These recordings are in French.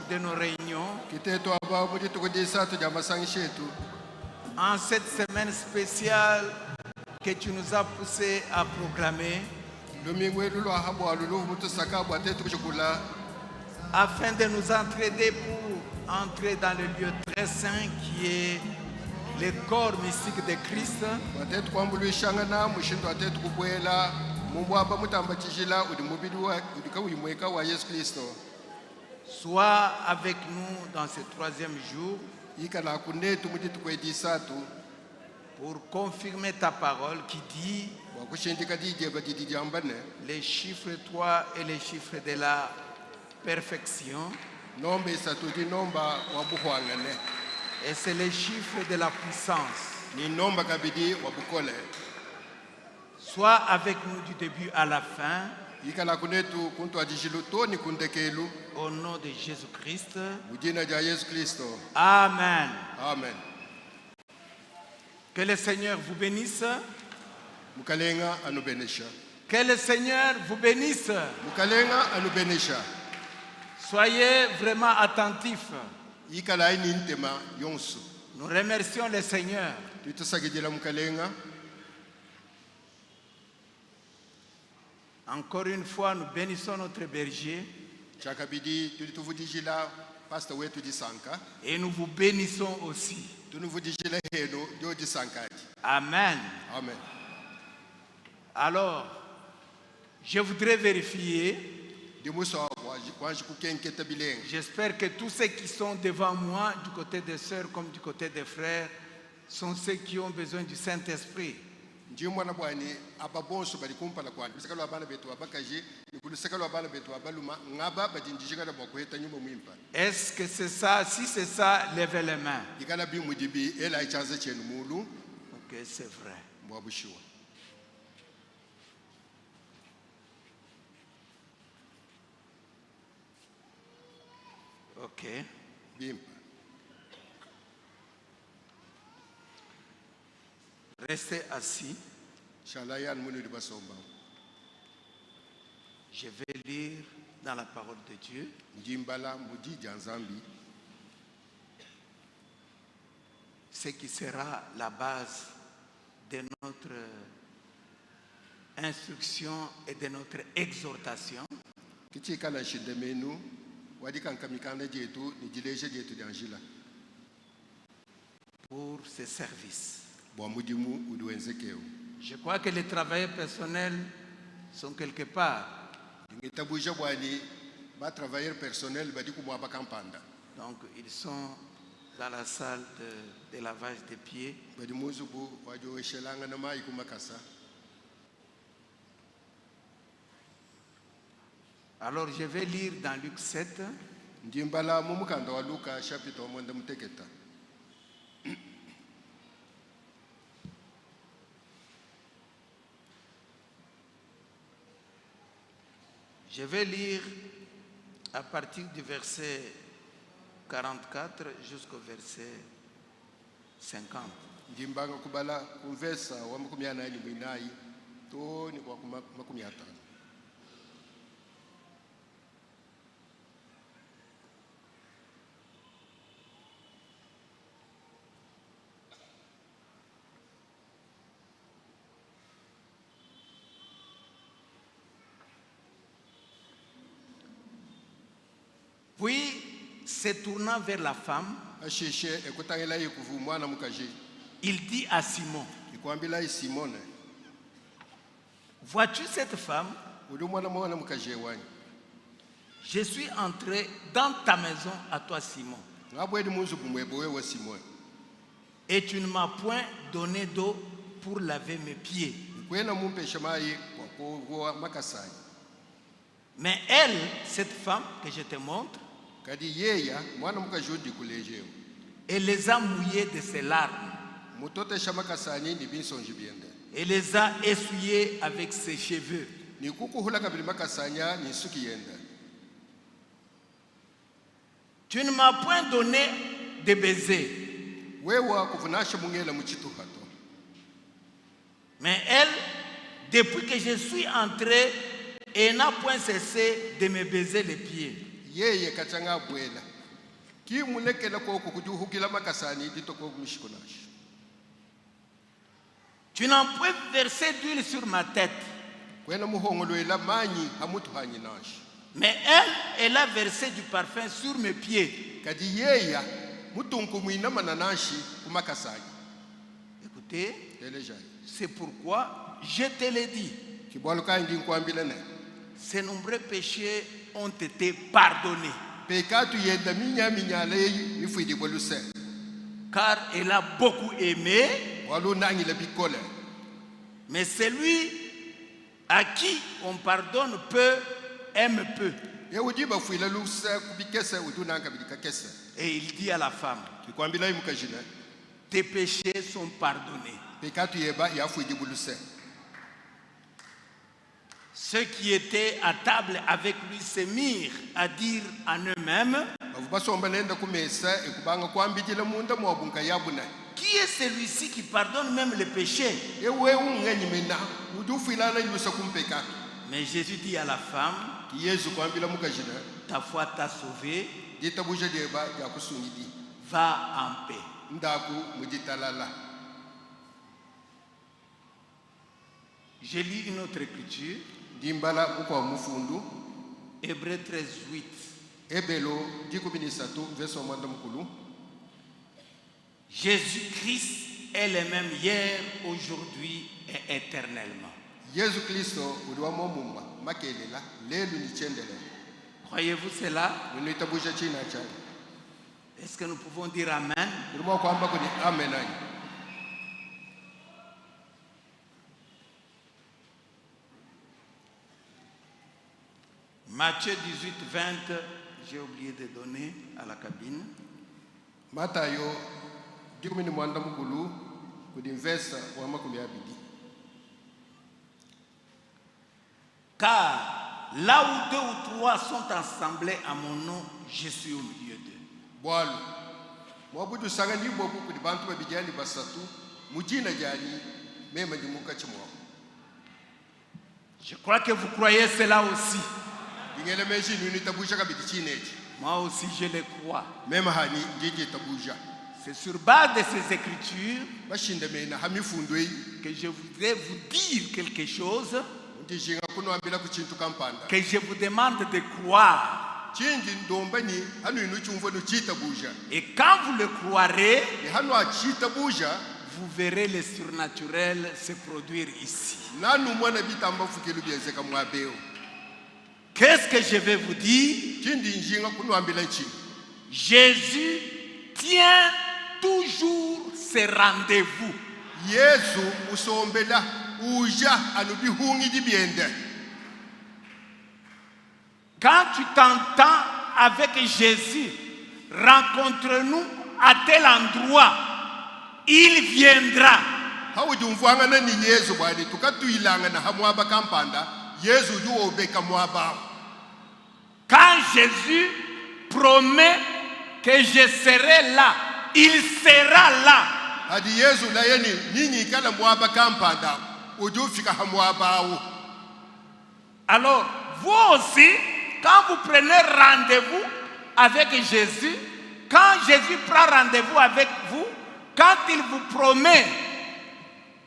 de nos réunions, en cette semaine spéciale que tu nous as poussé à proclamer, afin de nous entraider pour entrer dans le lieu très saint qui est le corps mystique de Christ. Sois avec nous dans ce troisième jour pour confirmer ta parole qui dit les chiffres 3 et les chiffres de la perfection. Et c'est les chiffres de la puissance. Sois avec nous du début à la fin. Au nom de Jésus-Christ. Amen. Amen. Que le Seigneur vous bénisse. Que le Seigneur vous bénisse. Soyez vraiment attentifs. Nous remercions le Seigneur. Encore une fois, nous bénissons notre berger. Et nous vous bénissons aussi. Amen. Amen. Alors, je voudrais vérifier. J'espère que tous ceux qui sont devant moi, du côté des sœurs comme du côté des frères, sont ceux qui ont besoin du Saint-Esprit. Est-ce que c'est ça? Si c'est ça, levez les mains. Ok, c'est vrai. Ok. Restez assis. Je vais lire dans la parole de Dieu. Ce qui sera la base de notre instruction et de notre exhortation. Pour ce service. Je crois que les travailleurs personnels sont quelque part. Donc ils sont dans la salle de lavage des pieds. Alors je vais lire dans Luc 7. Je vais lire à partir du verset 44 jusqu'au verset 50. Puis, se tournant vers la femme, il dit à Simon, vois-tu cette femme? Je suis entré dans ta maison à toi, Simon. Et tu ne m'as point donné d'eau pour laver mes pieds. Mais elle, cette femme que je te montre, elle les a mouillés de ses larmes. Elle les a essuyés avec ses cheveux. Tu ne m'as point donné de baiser. Mais elle, depuis que je suis entré, elle n'a point cessé de me baiser les pieds. ki mulekela koko kujuhukila makasani ditoko mishikonash. Tu n'en peux verser d'huile sur ma tête. Kwena muhongolwela manyi hamutu hanyi nash. Mais elle a versé du parfum sur mes pieds. Kadi yeya mutunku muina mananashi kumakasani. Écoutez, Telejai. c'est pourquoi je te l'ai dit. Kibwaluka ndi nkwambilene. Ces nombreux péchés ont été pardonnés. Pekatu yenda minya minyale nifuidi boluse. Car elle a beaucoup aimé. Walunangi le bikole. Mais celui à qui on pardonne peu, aime peu. Yewudiba fuila luse kubikese udunanga bidika kese. Et il dit à la femme, Kikwambila imukajine. tes péchés sont pardonnés. Pekatu yeba yafuidi boluse. Ceux qui étaient à table avec lui se mirent à dire en eux-mêmes, qui est celui-ci qui pardonne même les péchés? Mais Jésus dit à la femme, ta foi t'a sauvé, va en paix. Je lis une autre écriture. Hébreux 13, 8. Jésus-Christ est le même hier, aujourd'hui et éternellement. Croyez-vous cela? Est-ce que nous pouvons dire Amen? Matthieu 18, 20, j'ai oublié de donner à la cabine. Matayo, dikumini mwanda mukulu, kudinvesa wa makumi abidi. Car là où 2 ou 3 sont assemblés à mon nom, je suis au milieu d'eux. Bwalu, mwabudu sagani bobu kudi bantu babijani basatu, mujina jani, mema jimuka chimwa. Je crois que vous croyez cela aussi. Moi aussi je le crois. C'est sur base de ces écritures que je voudrais vous dire quelque chose que je vous demande de croire. Et quand vous le croirez, vous verrez le surnaturel se produire ici. Qu'est-ce que je vais vous dire? Jésus tient toujours ses rendez-vous. Quand tu t'entends avec Jésus, rencontre-nous à tel endroit, il viendra. Quand Jésus promet que je serai là, il sera là. Alors, vous aussi, quand vous prenez rendez-vous avec Jésus, quand Jésus prend rendez-vous avec vous, quand il vous promet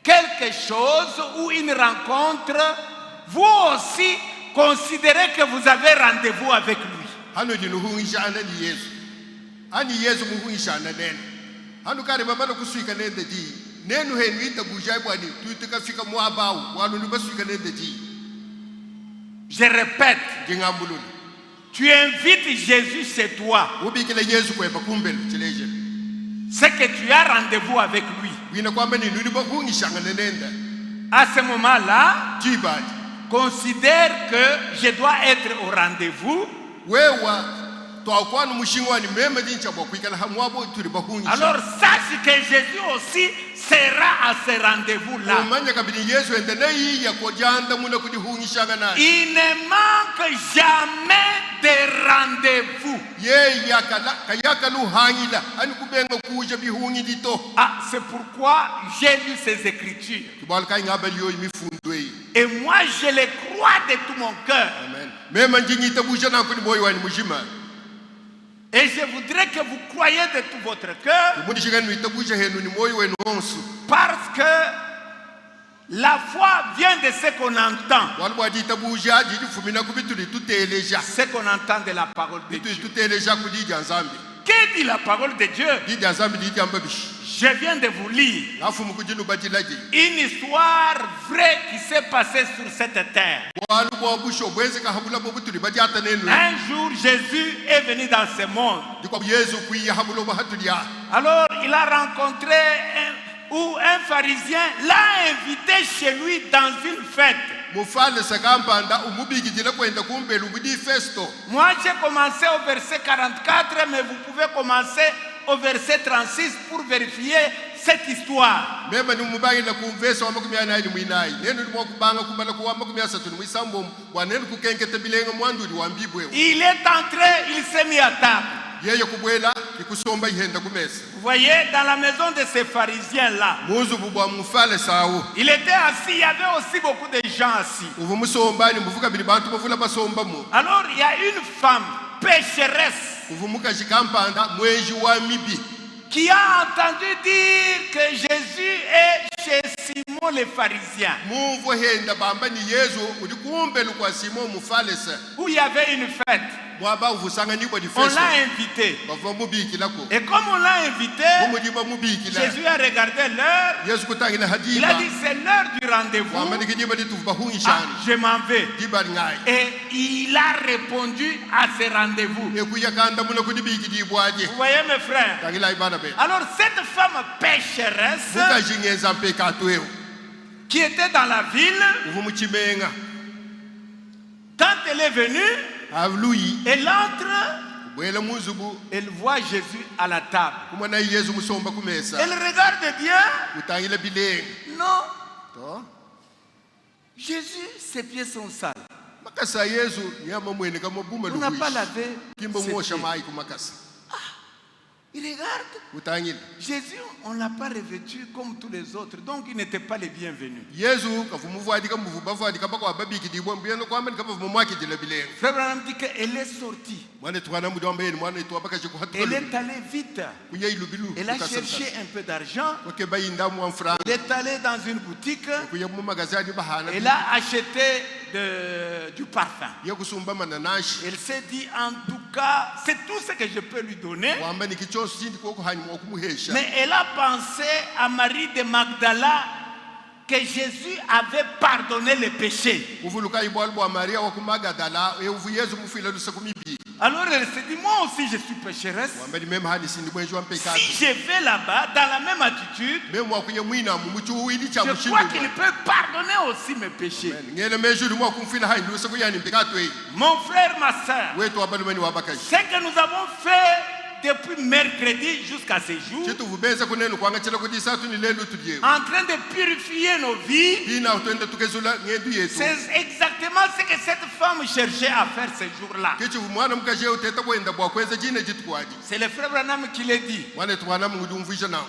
quelque chose ou une rencontre, vous aussi considérez que vous avez rendez-vous avec lui. Je répète, tu invites Jésus chez toi. C'est que tu as rendez-vous avec lui. À ce moment-là, considère que je dois être au rendez-vous. Alors sache que Jésus aussi sera à ce rendez-vous-là. Il ne manque jamais de rendez-vous. Ah, c'est pourquoi j'ai lu ces écritures. Et moi je les crois de tout mon cœur. Et je voudrais que vous croyiez de tout votre cœur, parce que la foi vient de ce qu'on entend. Ce qu'on entend de la parole de Dieu. Que dit la parole de Dieu? Je viens de vous lire une histoire vraie qui s'est passée sur cette terre. Un jour, Jésus est venu dans ce monde. Alors, il a rencontré un pharisien, l'a invité chez lui dans une fête. Moi, j'ai commencé au verset 44, mais vous pouvez commencer au verset 36 pour vérifier cette histoire. Il est entré, il s'est mis à table. Vous voyez, dans la maison de ces pharisiens-là, il était assis, il y avait aussi beaucoup de gens assis. Alors, il y a une femme pécheresse qui a entendu dire que Jésus est chez Simon le pharisien, où il y avait une fête. On l'a invité. Et comme on l'a invité, Jésus a regardé l'heure. Il a dit c'est l'heure du rendez-vous. Ah, je m'en vais. Et il a répondu à ce rendez-vous. Vous voyez mes frères? Alors cette femme pécheresse qui était dans la ville, quand elle est venue, elle entre, elle voit Jésus à la table. Elle regarde bien. Non. Jésus, ses pieds sont sales. On n'a pas lavé ses pieds. Il regarde. Jésus, on ne l'a pas revêtu comme tous les autres, donc il n'était pas les bienvenus. Frère Branham dit qu'elle est sortie. Elle est allée vite. Elle a cherché un peu d'argent. Elle est allée dans une boutique. Elle a acheté du parfum. Elle s'est dit, en tout cas, c'est tout ce que je peux lui donner. Mais elle a pensé à Marie de Magdala que Jésus avait pardonné les péchés. Alors elle s'est dit, moi aussi je suis pécheresse. Si je vais là-bas dans la même attitude, je crois qu'il peut pardonner aussi mes péchés. Mon frère, ma soeur, ce que nous avons fait depuis mercredi jusqu'à ce jour, en train de purifier nos vies, c'est exactement ce que cette femme cherchait à faire ce jour-là. C'est le frère Branham qui l'a dit.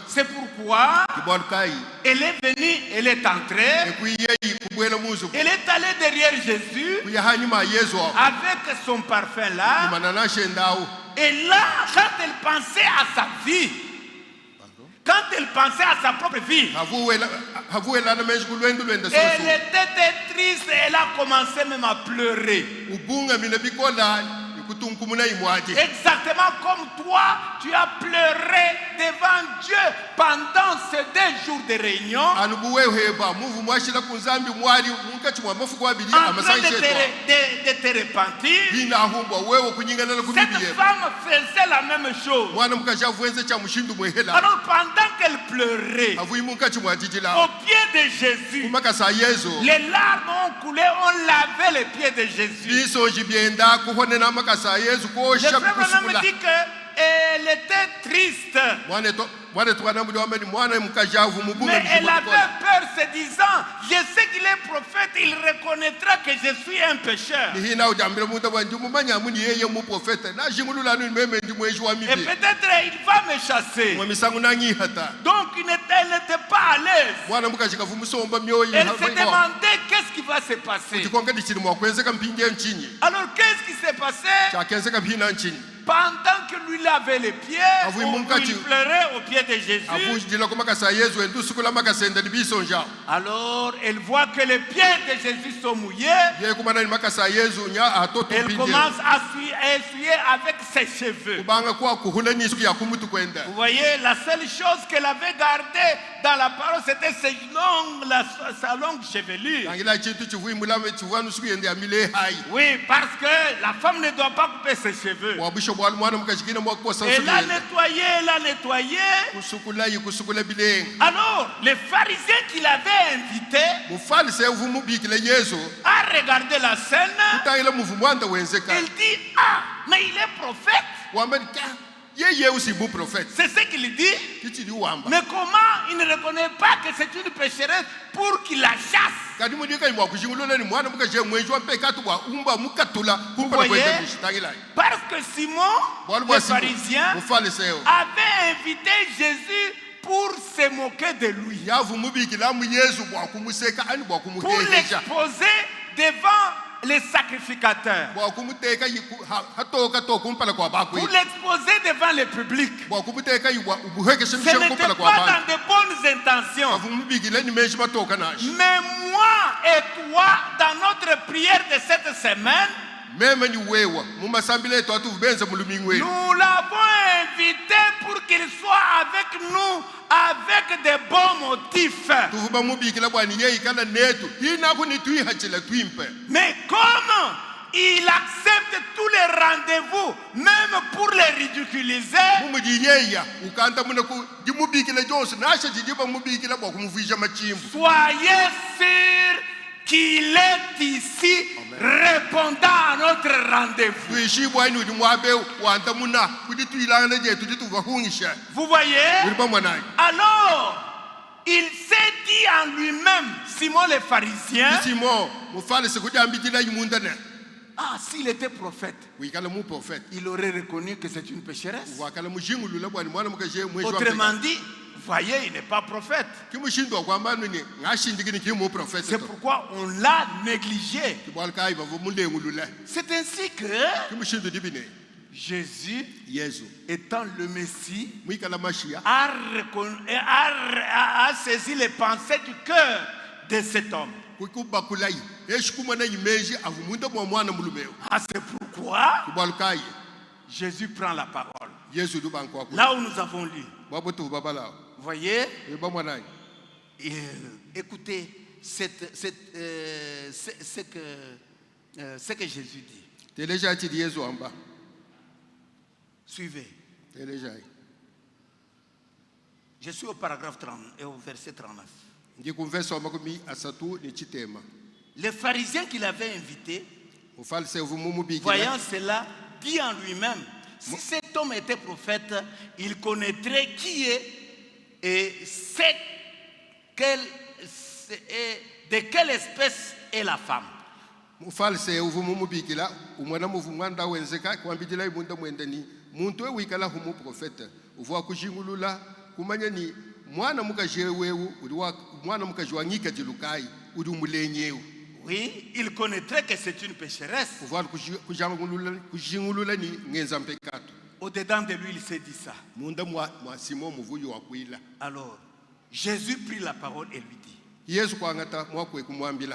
C'est pourquoi elle est venue, elle est entrée, elle est allée derrière Jésus avec son parfum là. Et là, quand elle pensait à sa vie, quand elle pensait à sa propre vie, elle était triste, elle a commencé même à pleurer. Exactement comme toi, tu as pleuré devant Dieu pendant ces 2 jours de réunion, en train de te repentir. Cette femme faisait la même chose. Alors pendant qu'elle pleurait au pied de Jésus, les larmes ont coulé, on lavait les pieds de Jésus. Le frère me dit qu'elle était triste, mais elle avait peur cœur se disant, je sais qu'il est prophète, il reconnaîtra que je suis un pécheur. Et peut-être il va me chasser. Donc elle n'était pas à l'aise. Elle se demandait qu'est-ce qui va se passer. Alors qu'est-ce qui s'est passé? Pendant que lui lavait les pieds, il pleurait aux pieds de Jésus. Alors elle voit que les pieds de Jésus sont mouillés. Elle commence à essuyer avec ses cheveux. Vous voyez, la seule chose qu'elle avait gardée dans la parole, c'était sa longue chevelure. Oui, parce que la femme ne doit pas couper ses cheveux. Elle a nettoyé. Alors, les pharisiens qui l'avaient invité a regardé la scène. Il dit, ah, mais il est prophète. C'est ce qu'il dit. Mais comment il ne reconnaît pas que c'est une pécheresse pour qu'il la chasse? Vous voyez? Parce que Simon, le pharisien, avait invité Jésus pour se moquer de lui, pour l'exposer devant les sacrificateurs, pour l'exposer devant le public. Ce n'était pas dans de bonnes intentions. Mais moi et toi, dans notre prière de cette semaine, nous l'avons invité pour qu'il soit avec nous avec de bons motifs. Mais comment il accepte tous les rendez-vous, même pour les ridiculiser? Soyez sûr qu'il est ici. Amen. Répondant à notre rendez-vous. Vous voyez? Alors, il s'est dit en lui-même, Simon le pharisien, ah, s'il était prophète, il aurait reconnu que c'est une pécheresse. Autrement dit, voyez, il n'est pas prophète. C'est pourquoi on l'a négligé. C'est ainsi que Jésus, étant le Messie, a saisi les pensées du cœur de cet homme. Ah, c'est pourquoi Jésus prend la parole. Là où nous avons lu. Vous voyez? Écoutez ce que Jésus dit. Suivez. Je suis au paragraphe 30 et au verset 39. Le pharisien qui l'avait invité, voyant cela, dit en lui-même, si cet homme était prophète, il connaîtrait qui est et de quelle espèce est la femme. Oui, il connaîtrait que c'est une pécheresse. Au-dedans de lui, il s'est dit ça. Alors, Jésus prit la parole et lui dit,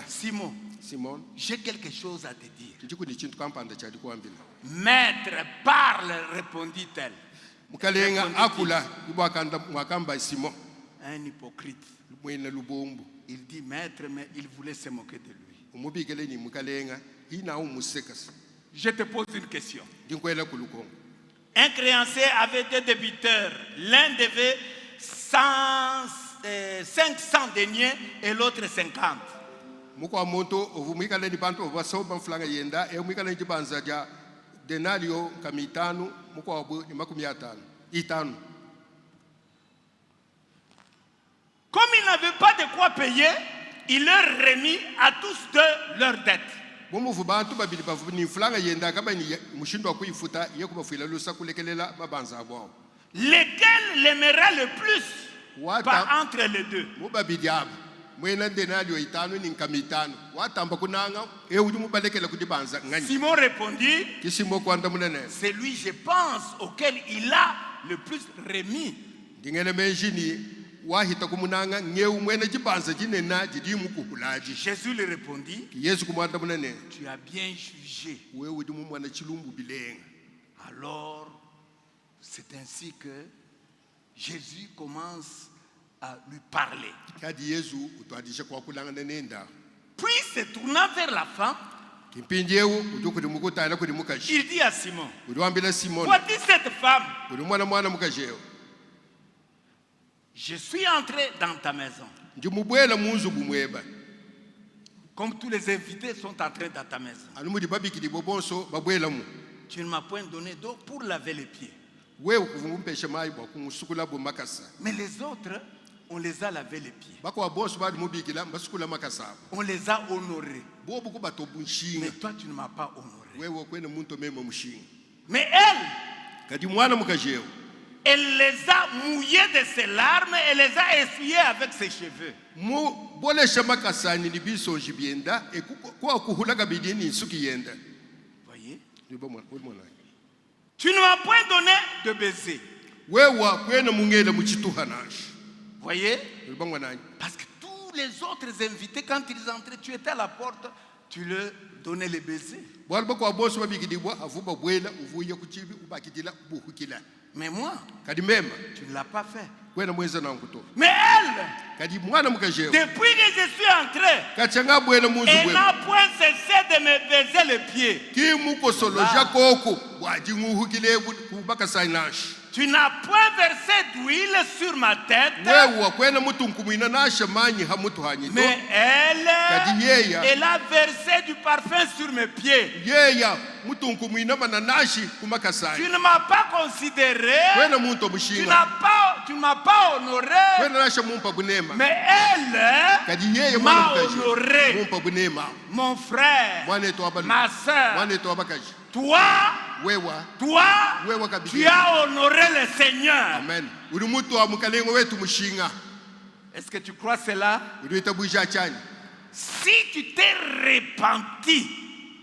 Simon, j'ai quelque chose à te dire. Maître, parle, répondit-elle. Un hypocrite. Il dit maître, mais il voulait se moquer de lui. Je te pose une question. Un créancier avait deux débiteurs. L'un devait 500 deniers et l'autre 50. Comme il n'avaient pas de quoi payer, il leur remit à tous deux leurs dettes. bomuvu bantu babili bavuni fulanga yenda kabani mushindo kuyifuta ye kubafuyila lusa kulekelela mabanza abo Lequel l'aimera le plus Wata- par entre les deux? mubabili abo mwena ndenalyo itano ni nkamitano watamba kunanga ewudi mubalekela kudibanza ngani Simon répondit, kisimo kwanda munene c'est lui, je pense, auquel il a le plus remis. ndingene menjini wahita kumunanga ngeu mwene jibanza jinena jidimu kuhulaji Jésus lui répondit, yesu kumwanda munene tu as bien jugé. wewudi mumwana chilumbu bilenga Alors, c'est ainsi que Jésus commence à lui parler. kadi yesu utwadisha kwa kulanga nenenda Puis, se tournant vers la femme, kimpinjewu udukudi mukutala kudi mukaji il dit à Simon, udiwambila simoni voici cette femme. udi mwana mukajewo Je suis entré dans ta maison. ndimubwela munzu bumweba Comme tous les invités sont entrés dans ta maison. anumudi babikidi bobonso babwela mu Tu ne m'as point donné d'eau pour laver les pieds. wewe kuvumpesha mayi bakumusukula bo makasa Mais les autres, on les a lavé les pieds. bakwa bonso badi mubikila basukula makasa On les a honorés. bobu kuba to Mais bunshinga toi, tu ne m'as pas honoré. wewe kwene muntu mema mushinga Mais elle, kadi mwana mukajewo elle les a mouillés de ses larmes et les a essuyés avec ses cheveux. mu bolesha makasani ni bisonji bienda kwa kuhulaga bidini suki yenda Voyez? ndibomwana Tu ne m'as point donné de baiser. wewa kwene mungela muchituhanashi Voyez? ndibomwana Parce que tous les autres invités, quand ils entraient, tu étais à la porte, tu leur donnais les baisers. bwali bakwa bonso babikidibwa avuba bwela uvuye kuchibi ubakidila buhukila Mais moi, kadi mema tu ne l'as pas fait. kwena mweza nanguto Mais elle, kadi mwana mukajewo depuis que je suis entré, kachanga bwela munzu elle bwela n'a point cessé de me baiser les pieds. kimukosolo jakoko bwajinguhukile kubakasanashi Tu n'as point versé d'huile sur ma tête, wewa kwena mutunkumwina nasha manyi hamutu hanyito mais kadi yeya elle a versé du parfum sur mes pieds. yeya mutunkumwina mananashi Tu kumakasani ne m'as pas considéré, kwena muntu tu mushinga ne m'as pas honoré, kwena nasha mumpa bunema mais elle kadi yeya mwana m'a mukaji honoré. mumpa bunema Mon frère, mwana eto abalu ma soeur, mwana eto abakaji toi, wewa toi, kabisa. tu as honoré le Seigneur. amen uri mutu wa mukalengo wetu mushinga Est-ce que tu crois cela? uri itabuja chani Si tu t'es repenti,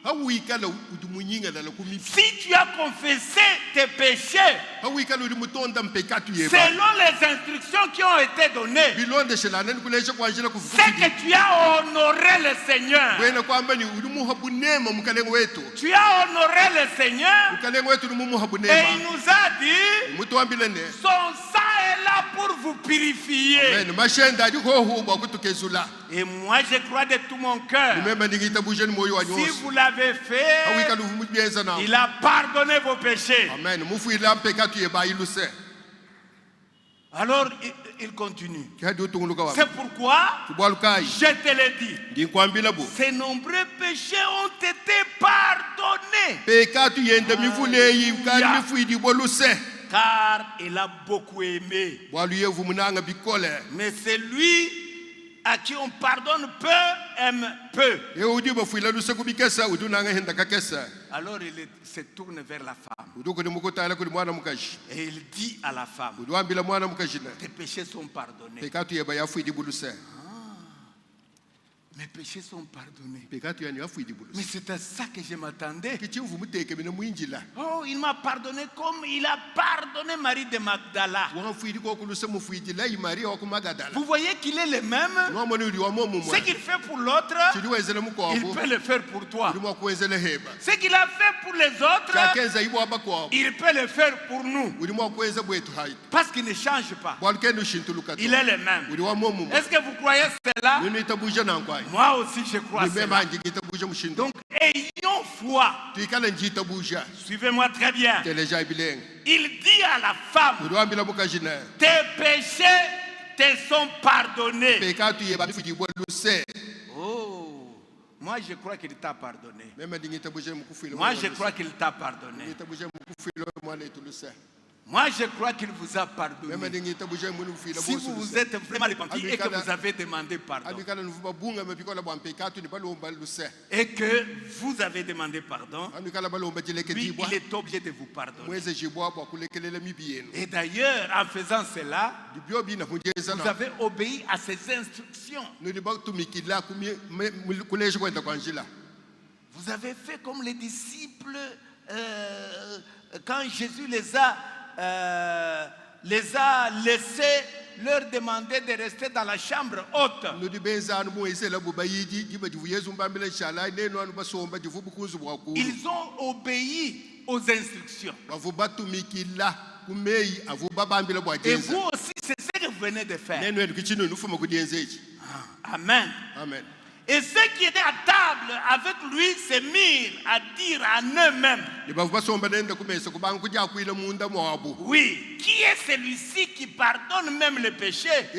hawikala udumunyinga dala kumi si tu as confessé tes péchés hawikala uri mutonda mpekatu yeba selon les instructions qui ont été données, bilonde shelana nikulesha kwanjira c'est kufukidi que tu as honoré le Seigneur. kwena kwamba ni uri muha bunema mukalengo wetu Tu as honoré le Seigneur mukalengo wetu uri muha et il bunema nous a dit, mutu wambile ne son sang est là pour vous purifier. amen mashenda adi hohubwa kutukezula Et moi je crois de tout mon cœur, nimema ningitabuje ni moyo wa si nyosi vous l'avez fait, hawikala uvumubieza na il a pardonné vos péchés. amen mufuila mpekatu yeba iluse Alors il continue. kadi utunguluka wa C'est pourquoi kubwalukai je te l'ai dit, ndinkwambila bu ces nombreux péchés ont été pardonnés, pekatu yenda mivuleyi kali Ya. mifuidi boluse car il a beaucoup aimé. bwalu yevu munanga bikole Mais celui à qui on pardonne peu aime peu. eudi bafuila luse kubikesa udunanga henda kakesa Alors il se tourne vers la femme uduko ni mukutala kuli mwana mukashi et il dit à la femme, udwambila mwana mukashi na tes péchés sont pardonnés. pekatu yeba yafuidi buluse Mes péchés sont pardonnés. pekatu yani yafuidi buluse Mais c'est à ça que je m'attendais. kichivu muteke mina mwinjila Oh, il m'a pardonné comme il a pardonné Marie de Magdala. wafuidi ko kuluse mufuidi la Maria wa kumagadala Vous voyez qu'il est le même. nomoni uri wa momu Ce mwa qu'il fait pour l'autre, chidiwezele il mukwabo peut le faire pour toi. uri mwa kuwezele heba Ce qu'il a fait pour les autres, chakenza ibo abakwabo il peut le faire pour nous. uri mwa kuweza bwetu hayi Parce qu'il ne change pas. bwalukenu shintuluka Il est le même. uri wa momu mwa Est-ce que vous croyez cela? nini itabuje nankwai Moi aussi, je crois nimema cela. nji itabuje mushindo Donc, ayons foi. tuikala nji itabuje Suivez-moi très bien. teleja ibilenga Il dit à la femme, uri wambila mukajina tes péchés te sont pardonnés. pekatu yeba bifuidi boluse Oh, moi je crois qu'il t'a pardonné. mema ndingi itabuje mukufilo Moi je crois qu'il t'a pardonné. itabuje mukufilo mwana ituluse Moi, je crois qu'il vous a pardonné. Si vous vous êtes vraiment repenti et que vous avez demandé pardon. Et que vous avez demandé pardon, lui, il est obligé de vous pardonner. Et d'ailleurs, en faisant cela, vous avez obéi à ses instructions. Vous avez fait comme les disciples quand Jésus les a laissés leur demander de rester dans la chambre haute. Ils ont obéi aux instructions. Et vous aussi, c'est ce que vous venez de faire. Amen. Amen. Et ceux qui étaient à table avec lui se mirent à dire en eux-mêmes: oui, qui est celui-ci qui pardonne même les péchés?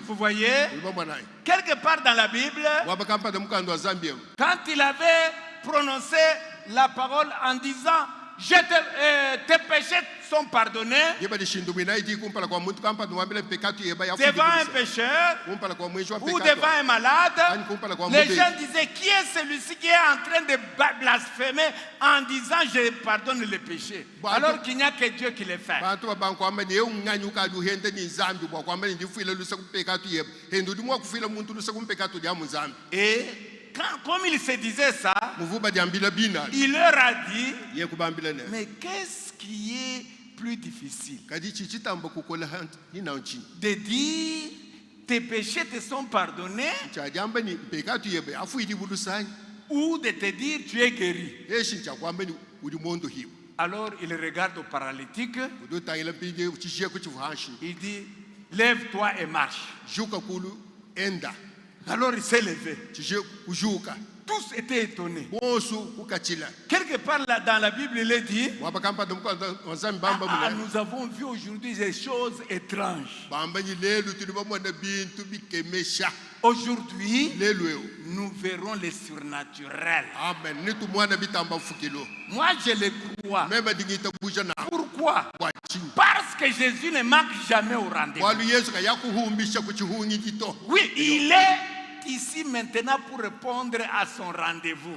Vous voyez, quelque part dans la Bible, quand il avait prononcé la parole en disant: tes péchés sont pardonnés devant un pécheur ou devant un malade, les gens disaient: qui est celui-ci qui est en train de blasphémer en disant je pardonne les péchés, alors qu'il n'y a que Dieu qui les fait? Et comme il se disait ça, il leur a dit: mais qu'est-ce qui est plus difficile, de dire tes péchés te sont pardonnés, ou de te dire tu es guéri? Alors il regarde au paralytique, il dit: lève-toi et marche. Alors il s'est levé. Tous étaient étonnés. Quelque part là, dans la Bible, il est dit: nous avons vu aujourd'hui des choses étranges. Aujourd'hui, nous verrons les surnaturels. Moi, je le crois. Pourquoi? Parce que Jésus ne manque jamais au rendez-vous. Oui, il est ici maintenant pour répondre à son rendez-vous.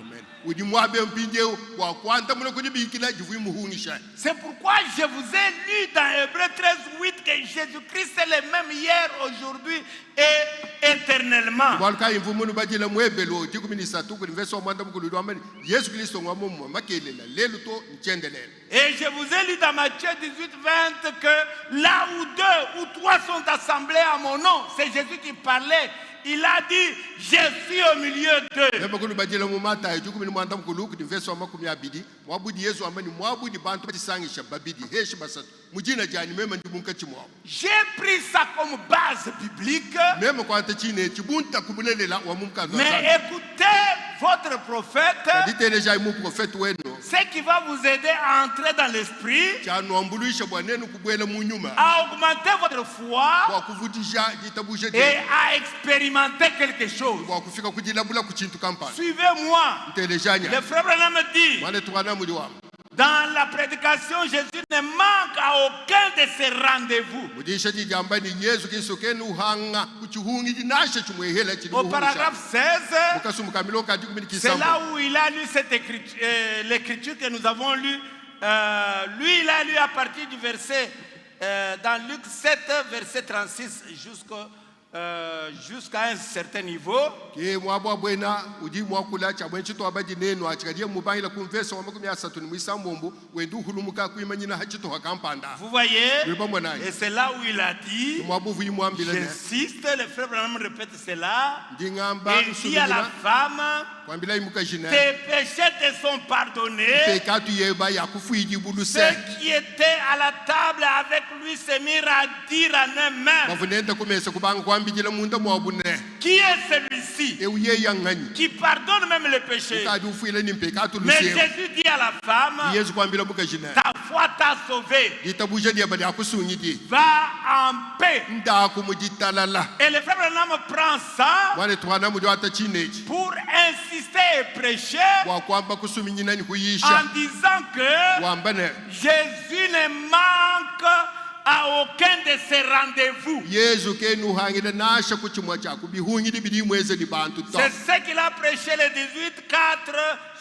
C'est pourquoi je vous ai lu dans Hébreux 13:8 que Jésus-Christ est le même hier, aujourd'hui et éternellement. Et je vous ai lu dans Matthieu 18:20 que là où 2 ou 3 sont assemblés à mon nom, c'est Jésus qui parlait. Il a dit: je suis au milieu d'eux. J'ai pris ça comme base biblique. Mais écoutez votre prophète, ce qui va vous aider à entrer dans l'esprit, à augmenter votre foi et à expérimenter quelque chose. Suivez-moi. Le frère Branham dit: dans la prédication, Jésus ne manque à aucun de ses rendez-vous. Au paragraphe 16, c'est là où il a lu cette écriture, l'écriture que nous avons lue. Lui, il a lu à partir du verset, dans Luc 7, verset 36, jusqu'à un certain niveau. Vous voyez, et c'est là où il a dit, j'insiste, le frère Branham répète cela, et il dit à la femme: tes péchés te sont pardonnés. Ceux qui étaient à la table avec lui se mirent à dire en eux-mêmes: qui est celui-ci qui pardonne même les péchés? Mais Jésus dit à la femme: ta foi t'a sauvé. ditabuja dia badi akusunyi di Va en paix. nda kumuditalala Et le frère Branham prend ça wane twana mu dwata chinechi pour insister et prêcher wa kwamba kusuminyina ni en kuyisha disant que wambane Jésus ne manque à aucun de ses rendez-vous. Yesu ke nuhangile nasha kuchimwa chako bihunyi bidi mweze di bantu to C'est ce qu'il a prêché le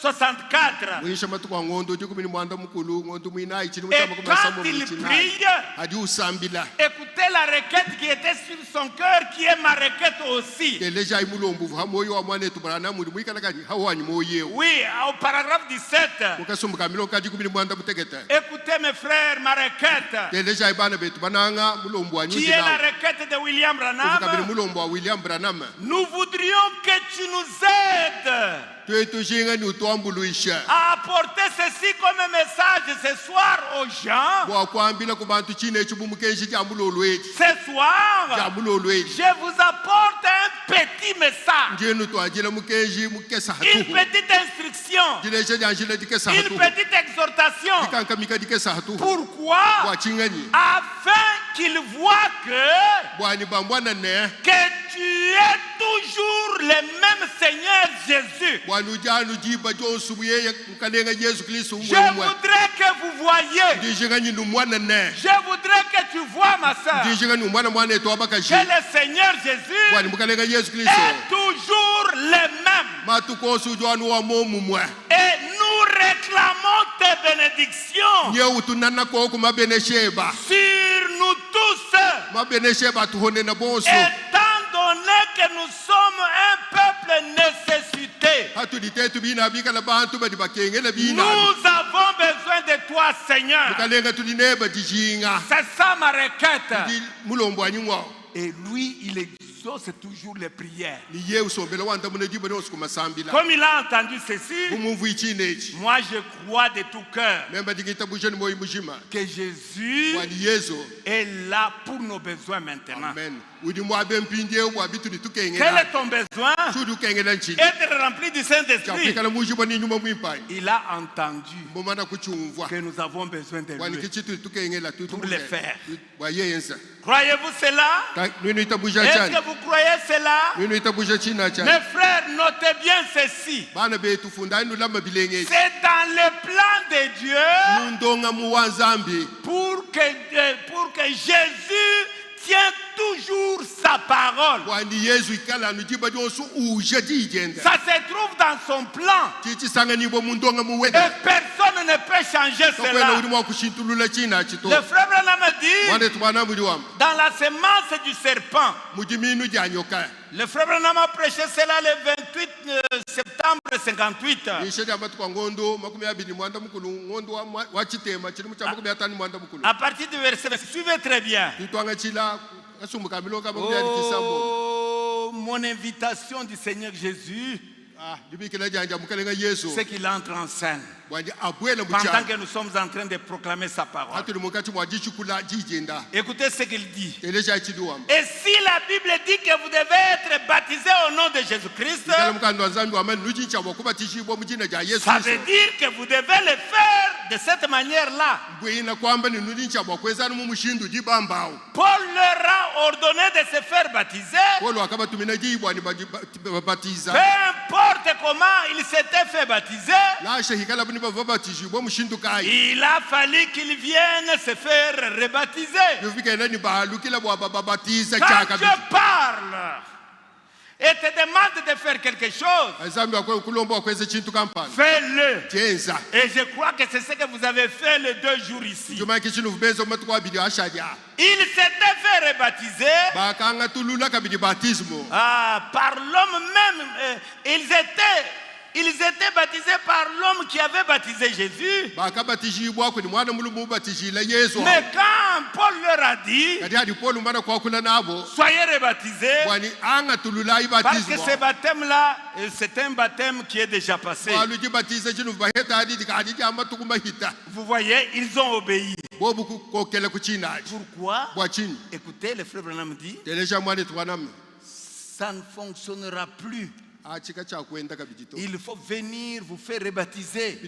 18/4/64. mwisha matuko ngondo dikumini mwanda mukulu ngondo mwina ichini Et mutama quand kumasamo il mchina prie, adi usambila écoutez la requête qui était sur son cœur, qui est ma requête aussi. teleja imulombu ha moyo wa mwane tubrana muri mwikala kadi hawani moye Oui, au paragraphe 17. mukasumbuka milonga dikumini mwanda mutegeta Écoutez mes frères, ma requête, teleja ibana betu bananga mulombu wa qui est la requête de William kabiri Branham. mulombu wa William Branham Nous voudrions que tu nous aides twetu jinga ni utwambuluisha à apporter ceci comme message ce soir aux gens. bwa kwambila ku bantu chine chibumukenshi jamulolwechi Ce soir, jamulolwechi je vous apporte un petit message, njenu twajila mukenshi mukesa une hatu petite instruction, jilesha janjila dikesa une hatu petite exhortation. dikankamika dikesa hatu Pourquoi? bwa chingani Afin qu'ils voient bwani bambwana ne que tu es toujours le même Seigneur Jésus. bwani ujanu jiba jonsu buye mukanenga Yesu Kristo Je umwe voudrais que vous voyiez. ndijingani numwana ne Je voudrais que tu vois, ma soeur, ndijingani umwana mwana eto abakashi que le Seigneur Jésus bwani mukanenga Yesu Kristo est toujours le même. matukosu ujwanu wa momu mwe Et nous réclamons tes bénédictions nye utunana ko kumabenesheba sur nous tous. mabenesheba tuhone na bonso Étant donné que nous sommes un peuple nécessité, hatuditetu bina bikala bantu badi bakengela bina nous avons besoin de toi, Seigneur. mukalenga tulineba dijinga C'est ça ma requête. di mulombo anywa Et lui, il exauce toujours les prières. ni ye usombela wanda mune diba no sukuma sambila Comme il a entendu ceci, umumvu ichinechi moi je crois de tout cœur memba digita bujeni moyo mujima que Jésus wani Yesu est là pour nos besoins maintenant. amen udi mwabe mpindie wa bitu Quel ditukengela est ton besoin? tudu kengela nchini Être rempli du Saint-Esprit. chapika la mujiba ni nyuma mwimpai Il a entendu mbomana kuchumvwa que nous avons besoin de wani lui. kichitu tukengela tutu Pour le faire. wa yeyensa Croyez-vous cela? nini itabuja Est-ce chani que vous croyez cela? nini itabuja china Mes chani frères, notez bien ceci. bana betu funda inu lama bilenge C'est dans le plan de Dieu mundonga muwanzambi pour que Jésus tienne toujours sa parole. wani Yesu ikala nujiba jonsu uje dijenda Ça se trouve dans son plan. chichi sanga nibo mundonga Et muweda personne ne peut changer tokwena cela. udi mwa kushintulula china chito Le frère Branham dit, wane tubana muri wam dans la semence du serpent, mujiminu janyoka le frère Branham a prêché cela le 28 septembre 58. ishedi amatu kwa ngondo makumi abili mwanda mukulu ngondo wa chitema chiri mucha makumi atani mwanda mukulu À partir du verset 20, suivez très bien. tutwanga chila asumuka miloka makumi abili kisambo Oh, mon invitation du Seigneur Jésus, libikila janja mukalenga Yesu c'est qu'il entre en scène. wandi abwela Pendant mucha que nous sommes en train de proclamer sa parole. hatuli mukati mwa jichukula jijenda Écoutez ce qu'il dit. eleja chiduwa Et si la Bible dit que vous devez être baptisé au nom de Jésus-Christ, kala mukando wazambi wa mani nujincha wakubatishibwa mujina ja Yesu ça veut Kristo dire que vous devez le faire de cette manière-là. bwina kwamba ni nujincha wakwezana mu mushindu jibambao Paul leur a ordonné de se faire baptiser. polo akabatumina jibwa ni babatiza Peu importe comment il s'était fait baptiser, lashe hikala buni babatishibwa mushindu kai il a fallu qu'il vienne se faire rebaptiser. yofika ina ni bahalukila bwa babatiza Quand chaka Dieu parle et te demande de faire quelque chose, azambi akwe kulomba akweze chintu kampani fais-le. jenza Et je crois que c'est ce que vous avez fait les 2 jours ici. juma kichinu vubezo matuko abidi ashaja Il s'était fait rebaptiser bakanga tulula kabidi batismo par l'homme même. Ils étaient baptisés par l'homme qui avait baptisé Jésus. bakabatishibwa kuni mwana mulumu batishila Yesu Mais quand Paul leur a dit, kati hadi polo mwana kwa kula nabo soyez rebaptisés, bwani anga tulula parce que ibatismo ce baptême-là, c'est un baptême qui est déjà passé. waluji batiza chinu baheta hadi dikadi jama tukuma hita Vous voyez, ils ont obéi. bobu kokela kuchina Pourquoi? bwa chini Écoutez, le frère Branham dit, teleja mwana twanam ça ne fonctionnera plus Il faut venir vous faire rebaptiser. Ah,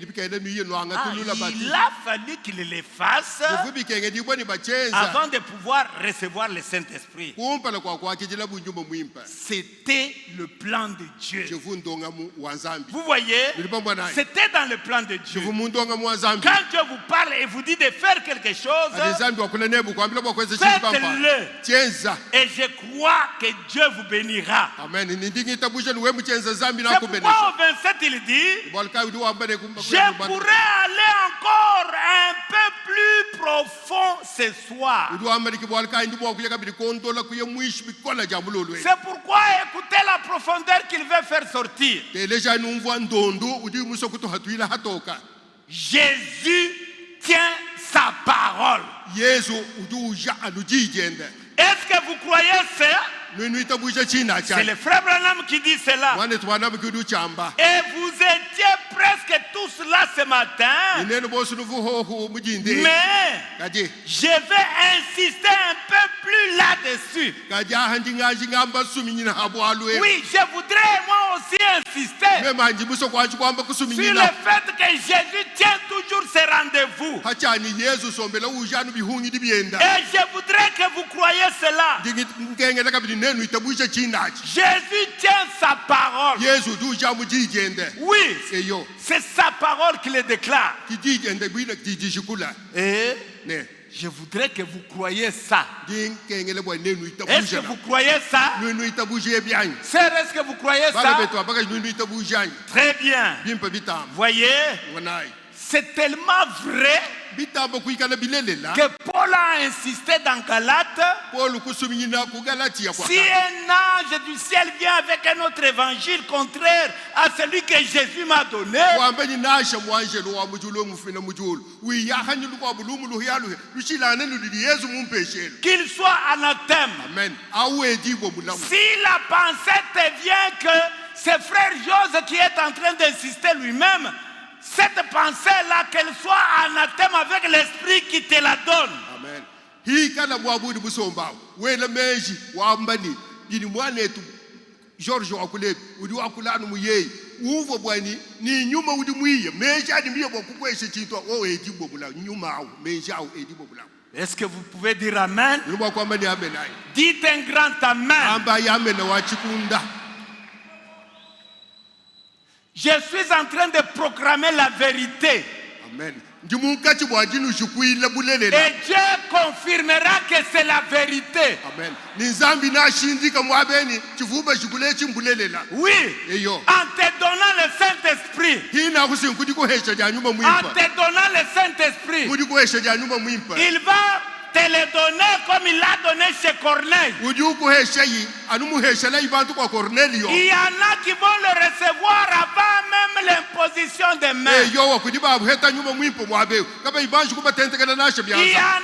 Il a fallu qu'il les fasse avant de pouvoir recevoir le Saint-Esprit. C'était le plan de Dieu. Vous voyez, c'était dans le plan de Dieu. Quand Dieu vous parle et vous dit de faire quelque chose, faites-le. Et je crois que Dieu vous bénira. C'est pourquoi au 27 il dit, je pourrais aller encore un peu plus profond ce soir. C'est pourquoi écoutez la profondeur qu'il veut faire sortir. Jésus tient sa parole. Est-ce que vous croyez ça? C'est le frère Branham qui dit cela. Et vous étiez presque tous là ce matin. Mais je vais insister un peu plus là-dessus. Oui, je voudrais moi aussi insister sur le fait que Jésus tient toujours ses rendez-vous. Et je voudrais que vous croyiez cela. Jésus tient sa parole. Oui, c'est sa parole qui le déclare. Et je voudrais que vous croyiez ça. Est-ce que vous croyez ça? Sœur, est-ce que vous croyez ça? Très bien. Voyez, c'est tellement vrai que Paul a insisté dans Galates. Si un ange du ciel vient avec un autre évangile contraire à celui que Jésus m'a donné, qu'il soit anathème. Si la pensée te vient que c'est frère Joseph qui est en train d'insister lui-même, cette pensée-là, qu'elle soit anathème avec l'esprit qui te la donne. Amen. George wakule udi wakulanu muye uvo bwani ni nyuma udi muye meja di miye bokukwe chinto o edibo bula nyuma au meja au edibo bula. Est-ce que vous pouvez dire amen? Dites un grand amen. Je suis en train de proclamer la vérité. Amen. Et Dieu confirmera que c'est la vérité. Amen. Oui. En te donnant le Saint-Esprit. En te donnant le Saint-Esprit. Il va te le donner comme il l'a donné chez Corneille. Il y en a qui vont le recevoir avant même l'imposition des mains. Il y en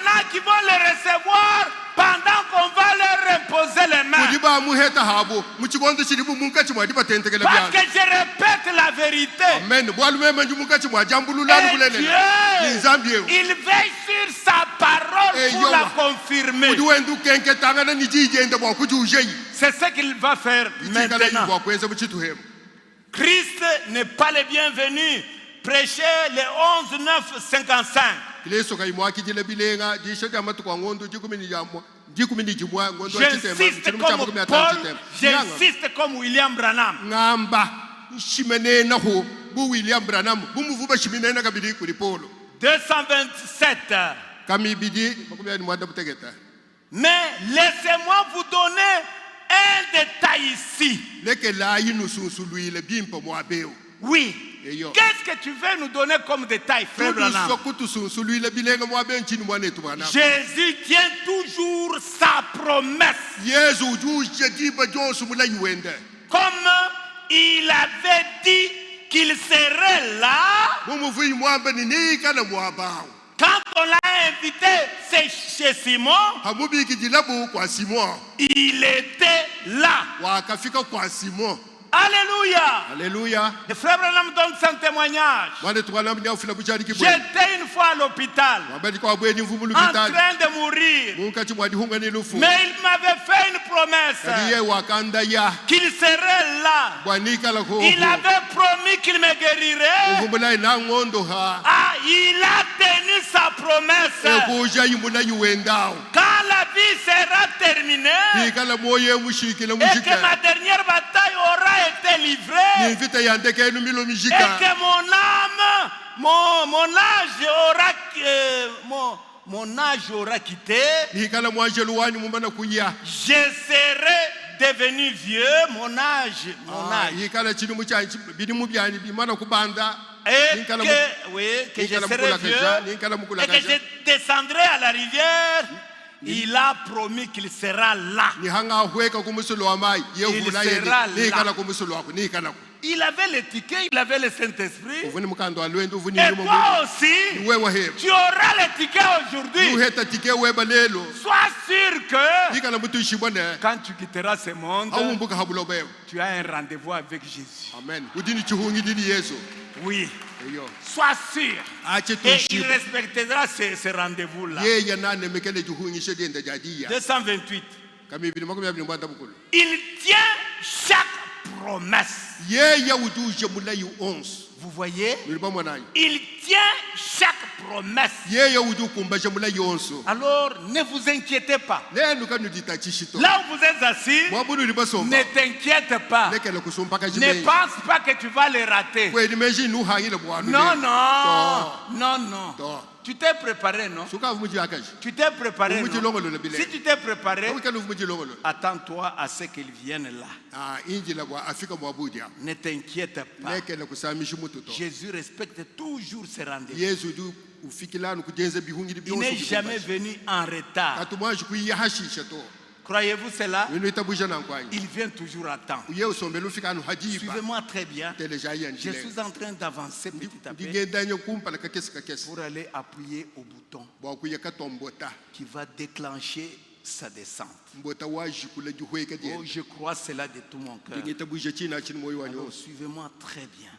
a qui vont le recevoir pendant qu'on va leur imposer les mains. Parce que je répète la vérité. Et Dieu, il veille sur sa parole pour la confirmer. C'est ce qu'il va faire maintenant. Christ n'est pas le bienvenu. Prêchez le 11-9-55. J'insiste comme Paul, j'insiste comme William Branham. 227. Mais laissez-moi vous donner un détail ici. Oui. Qu'est-ce que tu veux nous donner comme détail, frère Branham? Jésus tient toujours sa promesse. Comme il avait dit qu'il serait là. Quand on l'a invité chez Simon, il était là. Alléluia. Alléluia. Le frère Branham donne son témoignage. J'étais une fois à l'hôpital, en train de mourir. Mais il m'avait fait une promesse qu'il serait là. Il avait promis qu'il me guérirait. Ah, il a tenu sa promesse. Quand la vie sera terminée et que ma dernière bataille aura été livrée et que mon âge aura quitté, je serai devenu vieux, mon âge. Et que je serai vieux et que je descendrai à la rivière. Il a promis qu'il sera là. Il sera là. Il avait le ticket, il avait le Saint-Esprit. Et toi aussi, tu auras le ticket aujourd'hui. Sois sûr que quand tu quitteras ce monde, tu as un rendez-vous avec Jésus. Amen. Oui. Sois sûr. Et il respectera ce rendez-vous-là. 228. Il tient chaque promesse. Vous voyez? Il tient chaque promesse. Alors ne vous inquiétez pas. Là où vous êtes assis, ne t'inquiète pas. Ne pense pas que tu vas les rater. Non, non. Non, non. Tu t'es préparé, non? Tu t'es préparé, non? Si tu t'es préparé, attends-toi à ce qu'ils viennent là. Ne t'inquiète pas. Jésus respecte toujours ses rendez-vous. Il n'est jamais venu en retard. Croyez-vous cela? Il vient toujours à temps. Suivez-moi très bien. Je suis en train d'avancer petit à petit pour aller appuyer au bouton qui va déclencher sa descente. Oh, je crois cela de tout mon cœur. Alors, suivez-moi très bien.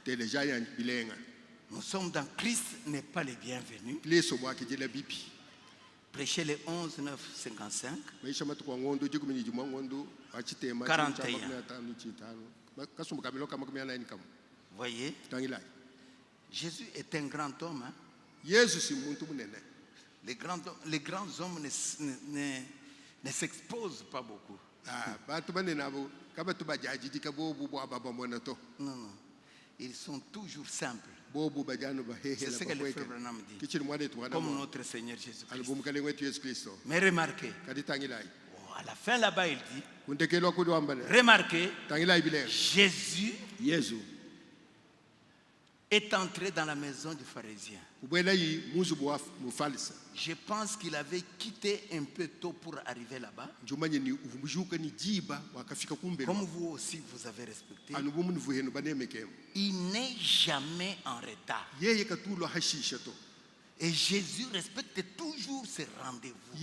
Nous sommes dans Christ n'est pas les bienvenus. Prêchez les 11, 9, 55. 41. Voyez, Jésus est un grand homme. Hein? Les grands hommes ne s'exposent pas beaucoup. Non, non. Ils sont toujours simples. C'est ce que le frère Branham dit. Comme notre Seigneur Jésus-Christ. Mais remarquez, à la fin là-bas, il dit, remarquez, Jésus est entré dans la maison du pharisien. Je pense qu'il avait quitté un peu tôt pour arriver là-bas. Comme vous aussi vous avez respecté. Il n'est jamais en retard. Et Jésus respecte toujours ses rendez-vous.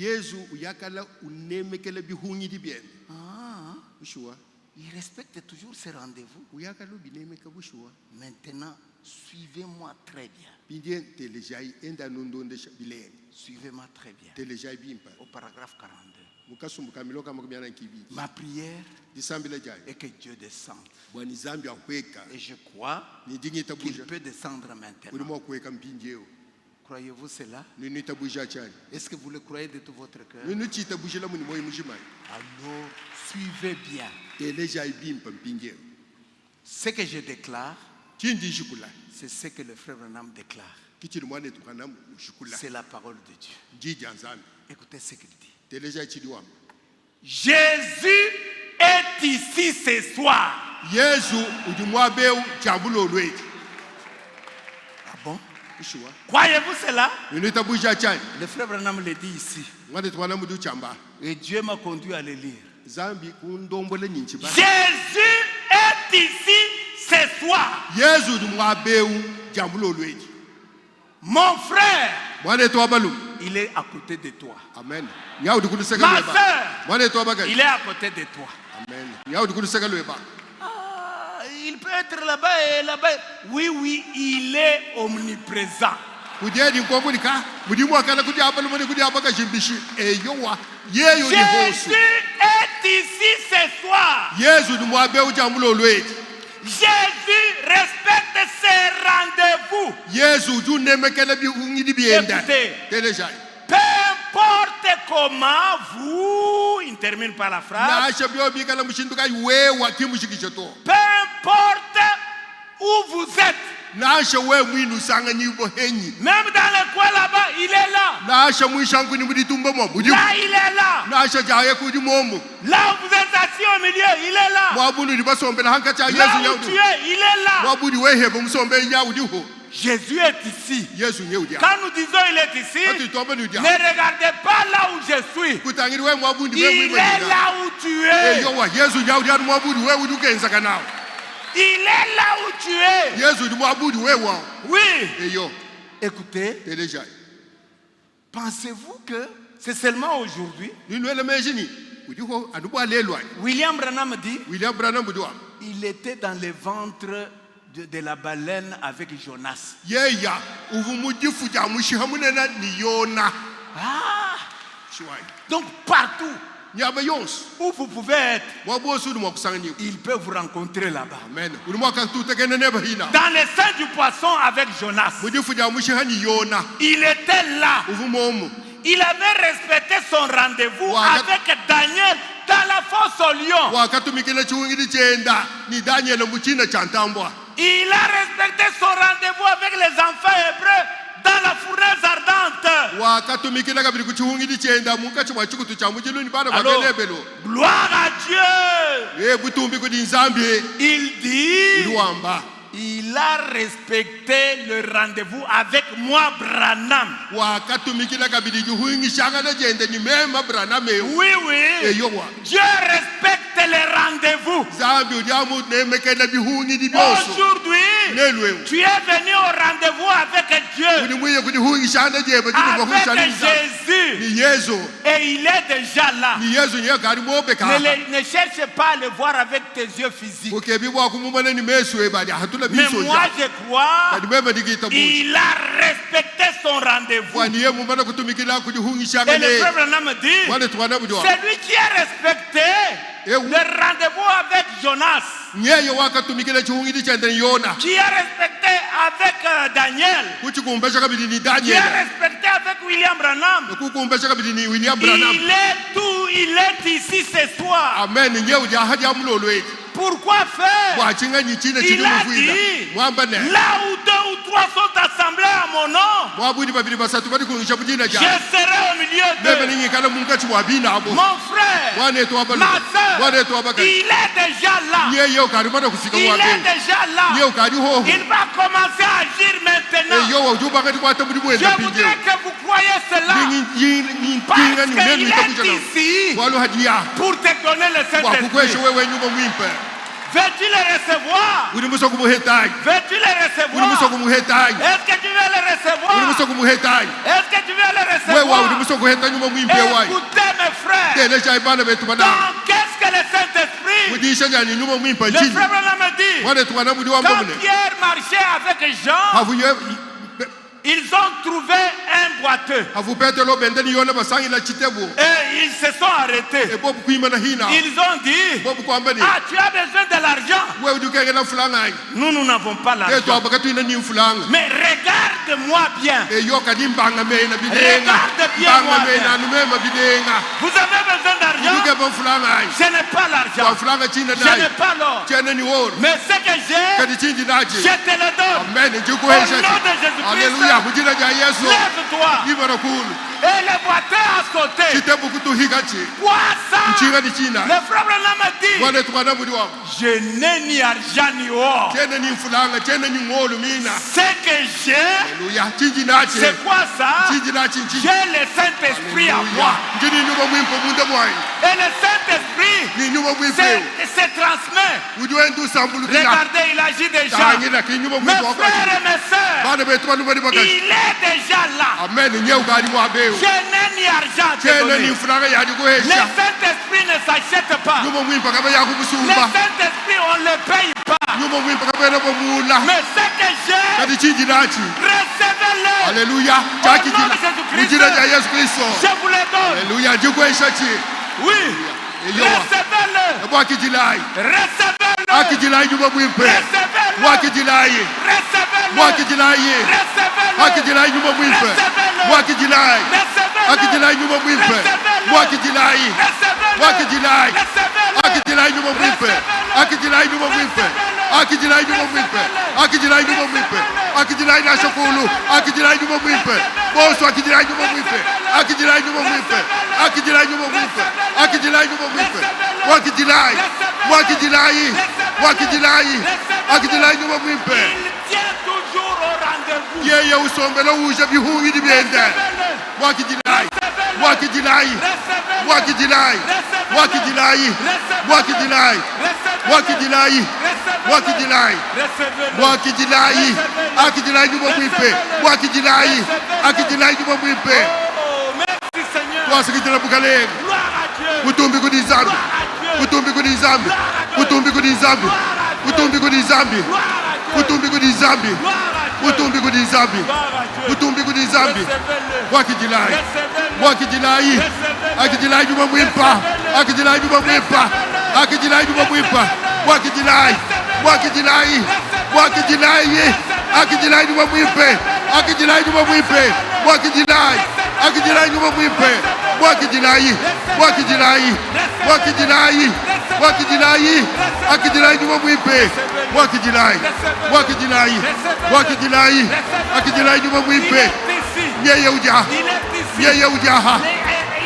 Il respecte toujours ses rendez-vous. Maintenant, suivez-moi très bien. Suivez-moi très bien. Au paragraphe 42. Ma prière est que Dieu descende. Et je crois qu'il peut descendre maintenant. Croyez-vous cela? Est-ce que vous le croyez de tout votre cœur? Alors, suivez bien. Ce que je déclare, c'est ce que le frère Branham déclare. C'est la parole de Dieu. Écoutez ce qu'il dit. Jésus est ici ce soir. Ah bon? Croyez-vous cela? Le frère Branham le dit ici. Et Dieu m'a conduit à le lire. Jésus est ici ce soir. Mon frère, il est à côté de toi. Amen. Ma soeur, il est à côté de toi. Amen. il peut être là-bas et là-bas. Oui, oui, il est omniprésent. Jésus Jésus est ici ce soir. Jésus respecte ses rendez-vous. Écoutez, peu importe comment vous, il termine par la phrase, peu importe où vous êtes, même dans le coin là-bas, il est là. Là, il est là. Là où vous êtes assis au milieu, il est là. Là où tu es, il est là. Jésus est ici. Quand nous disons il est ici, ne regardez pas là où je suis. Il est là où tu es. Il est là où tu es. Oui. Écoutez, pensez-vous que c'est seulement aujourd'hui? William Branham dit, il était dans le ventre de la baleine avec Jonas. Ah. Donc partout où vous pouvez être, il peut vous rencontrer là-bas. Dans le sein du poisson avec Jonas, il était là. Il avait respecté son rendez-vous avec Daniel dans la fosse au lion. Il a respecté son rendez-vous avec les enfants hébreux dans la fournaise ardente. Alors, gloire à Dieu. Il dit, il a respecté le rendez-vous avec moi, Branham. Oui, oui. Dieu respecte les rendez-vous. Aujourd'hui, tu es venu au rendez-vous avec Dieu, avec Jésus, et il est déjà là. Ne cherche pas à le voir avec tes yeux physiques. Mais moi je crois, il a respecté son rendez-vous. Et le frère Branham dit, celui qui a respecté le rendez-vous avec Jonas, qui a respecté avec Daniel, qui a respecté avec William Branham, il est ici ce soir. Pourquoi faire? Il a dit, là où 2 ou 3 sont assemblés à mon nom, je serai au milieu d'eux. Mon frère, ma soeur, il est déjà là. Il est déjà là. Il va commencer à agir maintenant. Je voudrais que vous croyez cela. Parce qu'il est ici pour te donner le Saint-Esprit. Veux-tu le recevoir? Veux-tu le recevoir? Est-ce que tu veux le recevoir? Est-ce que tu veux le recevoir? Écoutez mes frères, donc qu'est-ce que le Saint-Esprit? Le frère Branham dit, quand Pierre marchait avec Jean, ils ont trouvé un boiteux. Et ils se sont arrêtés. Ils ont dit, ah, tu as besoin de l'argent? Nous n'avons pas l'argent. Mais regarde-moi bien. Regarde bien moi bien. Vous avez besoin d'argent? Je n'ai pas l'argent. Je n'ai pas l'or. Mais ce que j'ai, je te le donne. Au nom de Jésus-Christ, lève-toi. Et le boiteux a sauté. Quoi ça? Le frère Branham a dit, je n'ai ni argent ni or. Ce que j'ai, c'est quoi ça? J'ai le Saint-Esprit à moi. Et le Saint-Esprit se transmet. Regardez, il agit déjà. Mes frères et mes sœurs, il est déjà là. Je n'ai ni argent à te tena donner. ni furaha ya Le kuhesha Saint-Esprit ne s'achète pas. nyuma mwimpa kama ya Le kubusumba Saint-Esprit, on ne le paye pas. nyuma mwimpa kama ya bomula Mais ce que j'ai, kati chijirachi recevez-le. haleluya Au nom chakijira de Jésus-Christ, mujira ja Yesu Kristo je vous le donne. haleluya jikuhesha chi Oui. Eyowa. Recevez-le. ebo akijilai Recevez-le. akijilai nyuma mwimpe Recevez-le. wakijilai Recevez-le. wakijilai Recevez-le. akijilai nyuma mwimpe Recevez-le. wakijilai Recevez-le. akijilai nyuma mwimpe Recevez-le. wakijilai Recevez-le. wakijilai Recevez-le. akijilai nyuma mwimpe akijilai nyuma mwimpe akijilai nyuma mwimpe akijilai nyuma mwimpe akijilai na shukulu akijilai nyuma mwimpe boso akijilai nyuma mwimpe akijilai nyuma mwimpe akijilai nyuma mwimpe akijilai nyuma mwimpe wakijilai wakijilai wakijilai akijilai nyuma mwimpe Il tient toujours au rendez-vous. yeye usombelo uje bihungiri byende wakijilai wakijilai wakijilai wakijilai wakijilai wakijilai wakijilai wakijilai akijilai nyuma mwimpe wakijilai akijilai nyuma mwimpe Oh, merci Seigneur. wasikitira bukalenga Gloire à Dieu. kutumbi kudi zambi kutumbi kudi zambi kutumbi kudi zambi kutumbi kudi zambi kutumbi kudi zambi kutumbi kudi zambi kutumbi kudi zambi wakijilai wakijilai akijilai nyuma mwimpa akijilai nyuma mwimpa akijilai nyuma mwimpa wakijilai wakijilai wakijilai akijilai nyuma mwimpe akijilai nyuma mwimpe wakijilai akijilai nyuma mwimpe wakijilai wakijilai wakijilai wakijilai akijilai nyuma mwimpe wakijilai wakijilai wakijilai akijilai nyuma mwimpe yeye uja yeye ujaha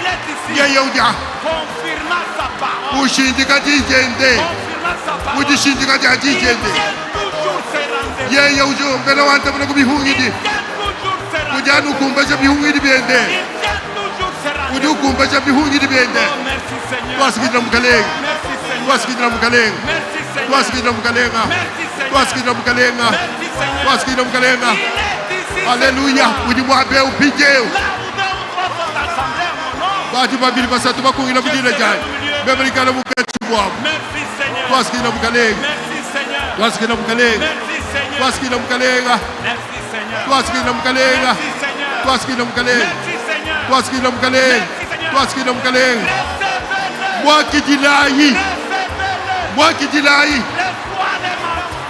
Il est ici. yeye uja Confirmant sa parole. ushindika jijende Confirmant sa parole. ujishindika Il jajijende tient toujours ses rendez-vous. yeye ujo mbele wanta bana kubihungidi Il tient toujours ses rendez-vous. ujana ukumbasha bihungidi byende Il tient toujours ses rendez-vous. uji ukumbasha bihungidi byende Oh, merci Seigneur. wasikitira mukalenga Merci Seigneur. wasikitira mukalenga Merci Seigneur. wasikitira mukalenga Merci Seigneur. wasikitira mukalenga Merci Seigneur. wasikitira mukalenga Il est ici. haleluya uji mwabe upijeo Là où deux ou trois sont assemblés en mon nom. bati babili basatu bakungira mujina jani bebelikana mukati bwabo Merci Seigneur. wasikitira mukalenga Merci Seigneur. wasikitira mukalenga Merci Seigneur. wasikitira mukalenga Merci Seigneur. wasikitira mukalenga Merci Seigneur. wasikitira mukalenga Merci Seigneur. wasikitira mukalenga wasikitira mukalenga Recevez-le. mwakijilai Recevez-le. mwakijilai Le foi de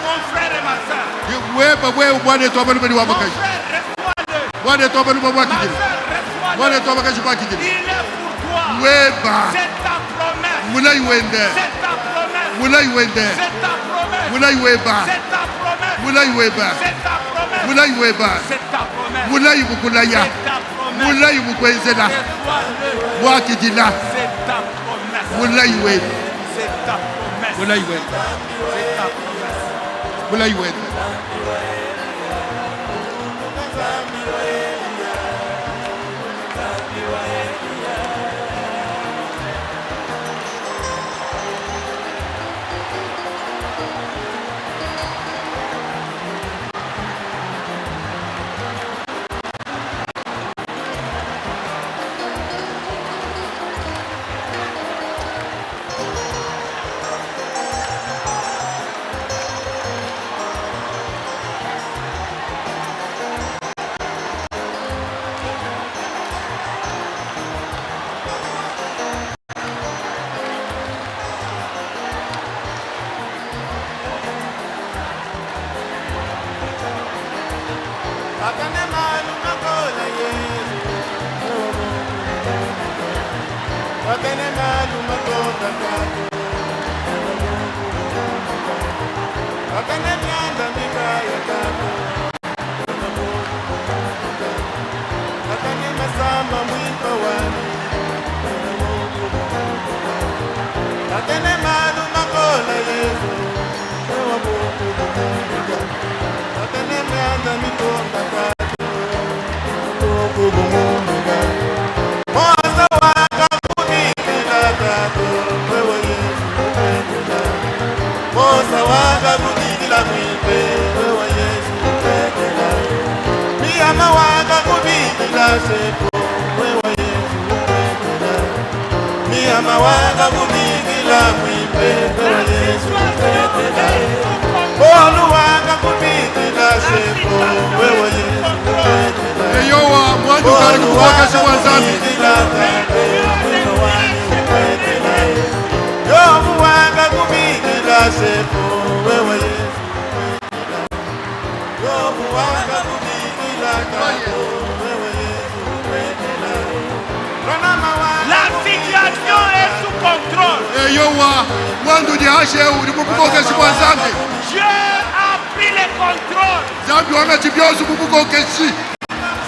mon frère et ma soeur. weba wewe mwana etu abalumeni Mon wabakaji frère, reçois-le. mwana etu abaluma Ma mwakijili soeur, reçois-le. mwana etu abakaji mwakijili Il est pour toi. weba C'est ta promesse. mulai wende C'est ta promesse. mulai wende C'est ta promesse. mulai weba C'est ta promesse. mulai weba C'est ta promesse. mulai weba C'est ta promesse. mulai bukulaya C'est ta promesse. mulai bukwenzela Reçois-le. mwakijila C'est ta promesse. mulai weba C'est ta promesse. mulai wenda C'est ta promesse. mulai wenda Mosa waka kudidila mwipe mawanga kumikila mwimpepe wa Yesu kwetela oluwanga kumikila shepo wewe Yesu kwetela eyowa mwandu kali kutoka shwa zambi oluwanga kumikila shepo wewe Yesu oluwanga kumikila shepo wewe Yesu kwetela La situation est sous contrôle. eyowa mwandu jihashe uri mukutoka shwa zambi Dieu a pris le contrôle. zambi wanga chibyosu mukutoka shi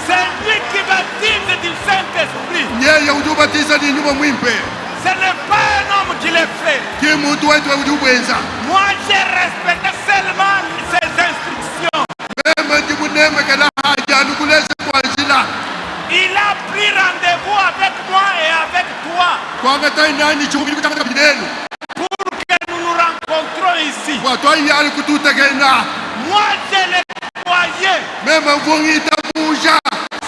C'est lui qui baptise du Saint-Esprit. nyeye udubatiza ni nyuma mwimpe Ce n'est pas un homme qui le fait. ki muntu wetu udubwenza Moi, j'ai respecté seulement ses instructions. meme ndimuneme kana haja nukulesha kwa jila Il a pris rendez-vous avec moi et avec toi kwanga tainani chukuli kutaka bidenu pour que nous nous rencontrons ici. kwa twai ali kututekena Moi, je l'ai voyé. meme mvungita buja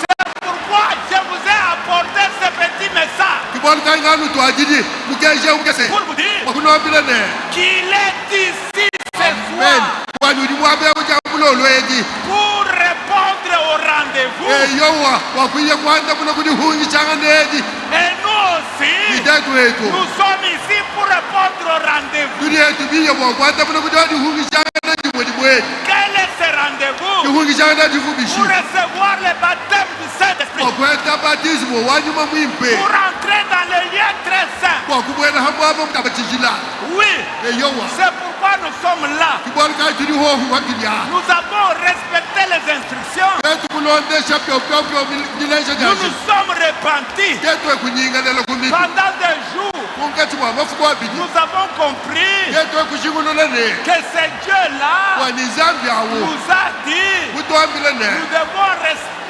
C'est pourquoi je vous ai apporté ce petit message kibol kainganu twajidi mukeje mukese pour vous dire makunobilene qu'il est ici ce men soir wanudi mwabe ujamulolwedi pour répondre au rendez-vous. eyowa wakwiye kwanda muno kudihungi changanedi Et nous aussi, idetu etu nous sommes ici pour répondre au rendez-vous. turi etu biye mwakwanda muno kudihungi changanedi mwedi mwedi Quel est ce rendez-vous? ihungi changanedi fubishi Pour recevoir le baptême du Saint-Esprit. wakwenda batismo wanyuma mwimpe Pour entrer dans le lieu très saint. wakubwena hamwabo mtabachijila Oui, eyowa c'est pourquoi nous sommes là. kibol kai turi hohu wakilya Nous avons respecté les instructions. etu kulondesha pyopyopyo milesha Nous jashi nous sommes repentis. yetu ekunyinganela kumipi Pendant des jours, kungati mwa mafuko abidi nous avons compris yetu ekushingululane que ce Dieu-là wani zambi awo nous a dit kutwambilane nous devons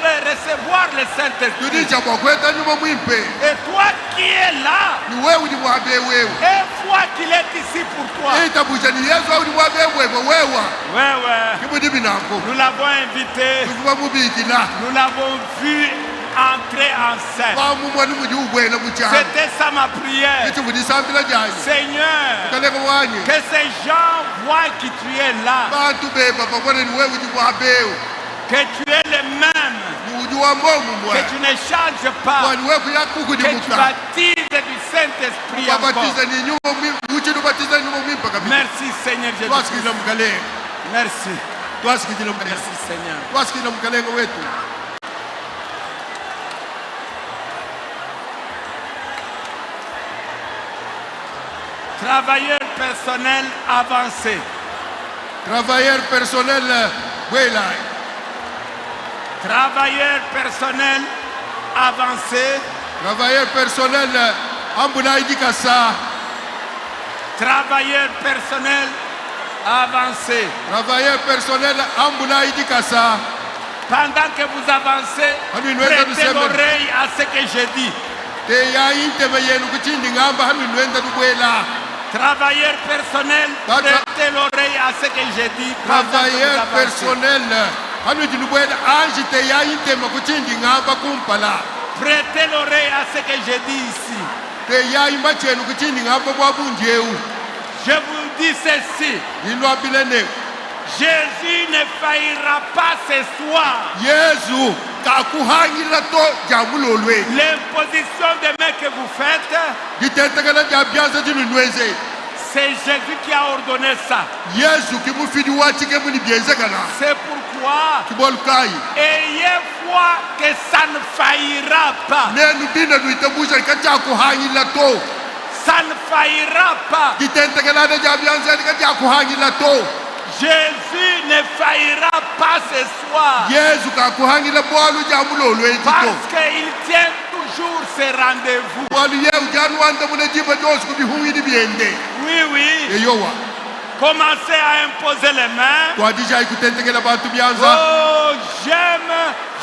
recevoir le Saint-Esprit. tudicha mwakweta nyuma mwimpe Et toi qui es là, ni wewe ni mwabe wewe une fois qu'il est ici pour toi, itabuja ni yesu au ni mwabe wewe wewa ouais, kibudi binako nous l'avons invité, tukuba mubikila nous l'avons vu entrer en scène. bamumwani mudi ubwena muchana C'était ça ma prière. itubudi sambila janye Seigneur, kaleko wanye que ces gens voient que tu es là, bantu beba babone ni wewe ni mwabewe que tu es le même, ni uji wa momu mwa que tu ne changes pas, wani wewe yakuku ni que tu muka baptises du Saint-Esprit encore. babatiza ni nyuma mwimpe uchi nubatiza nyuma mwimpe kabisa Merci Seigneur Jésus. twasikila mukale Merci. twasikila mukale Merci Seigneur. twasikila mukalengo wetu Travailleur personnel avancé. travailleur personnel wela Travailleur personnel avancé. travailleur personnel ambula idikasa Travailleur personnel avancé. travailleur personnel ambula idikasa Pendant que vous avancez, prêtez l'oreille à ce que je dis. te ya intebe yenu kuchindi ngamba hami nwenda dubwela Travailleur personnel, prêtez l'oreille à ce que je dis. travailleur personnel hami dubwela anji te ya intebe kuchindi ngamba kumpala Prêtez l'oreille à ce que je dis ici. te ya imba chenu kuchindi ngamba bwabunjeu Je vous dis ceci. ilwabilene Jésus ne faillira pas ce soir. yesu kakuhangila to jamulolwe L'imposition de main que vous faites, gitetekela jabyaza jinunweze c'est Jésus qui a ordonné ça. yesu kimufidi wachike muni byezekana C'est pourquoi kibolukai ayez foi que ça ne faillira pas. nenu dina duitebusha likajakuhangila to Ça ne faillira pas. gitentekelane jabyanza likajakuhangila to Jésus ne faillira pas ce soir. yesu kakuhangila bwalu jamulolwe Parce tito qu'il tient toujours ses rendez-vous. bwalu yewu januwanda mune jiba josi kubihungidi byende Oui, oui. eyowa Commencez à imposer les mains. twadija ikutentekela bantu byanza Oh, j'aime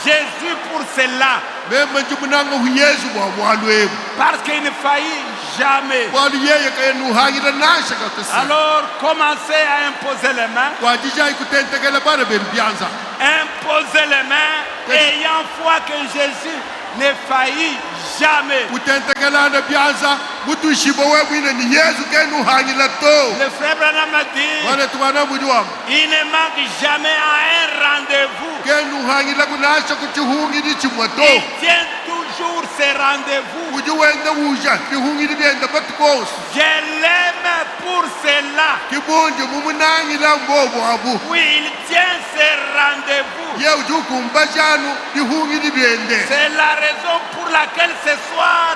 Jésus pour cela. mema njimunanga hu yesu bwa bwalwebu Parce qu'il ne faillit jamais. bwalu yeye kayenuhangila nashaka kasi Alors, commencez à imposer les mains. twadija ikutentekela bana benu byanza Imposez les mains, ayant foi que Jésus ne faillit jamais. kutentekelana byanza mutushimbo we mwine ni Yesu kenu hangila to Le frère Branham a dit, wane tuwana mudiwam il ne manque jamais à un rendez-vous. kenu hangila kunasha kuchihungidi chimwato Il tient toujours ses rendez-vous. ujuwende wuja bihungidi byenda batukos Je l'aime pour cela. kibunje mumunangila mbobo abu Oui, il tient ses rendez-vous. ye ujukumba janu bihungidi byende C'est la raison pour laquelle ce soir,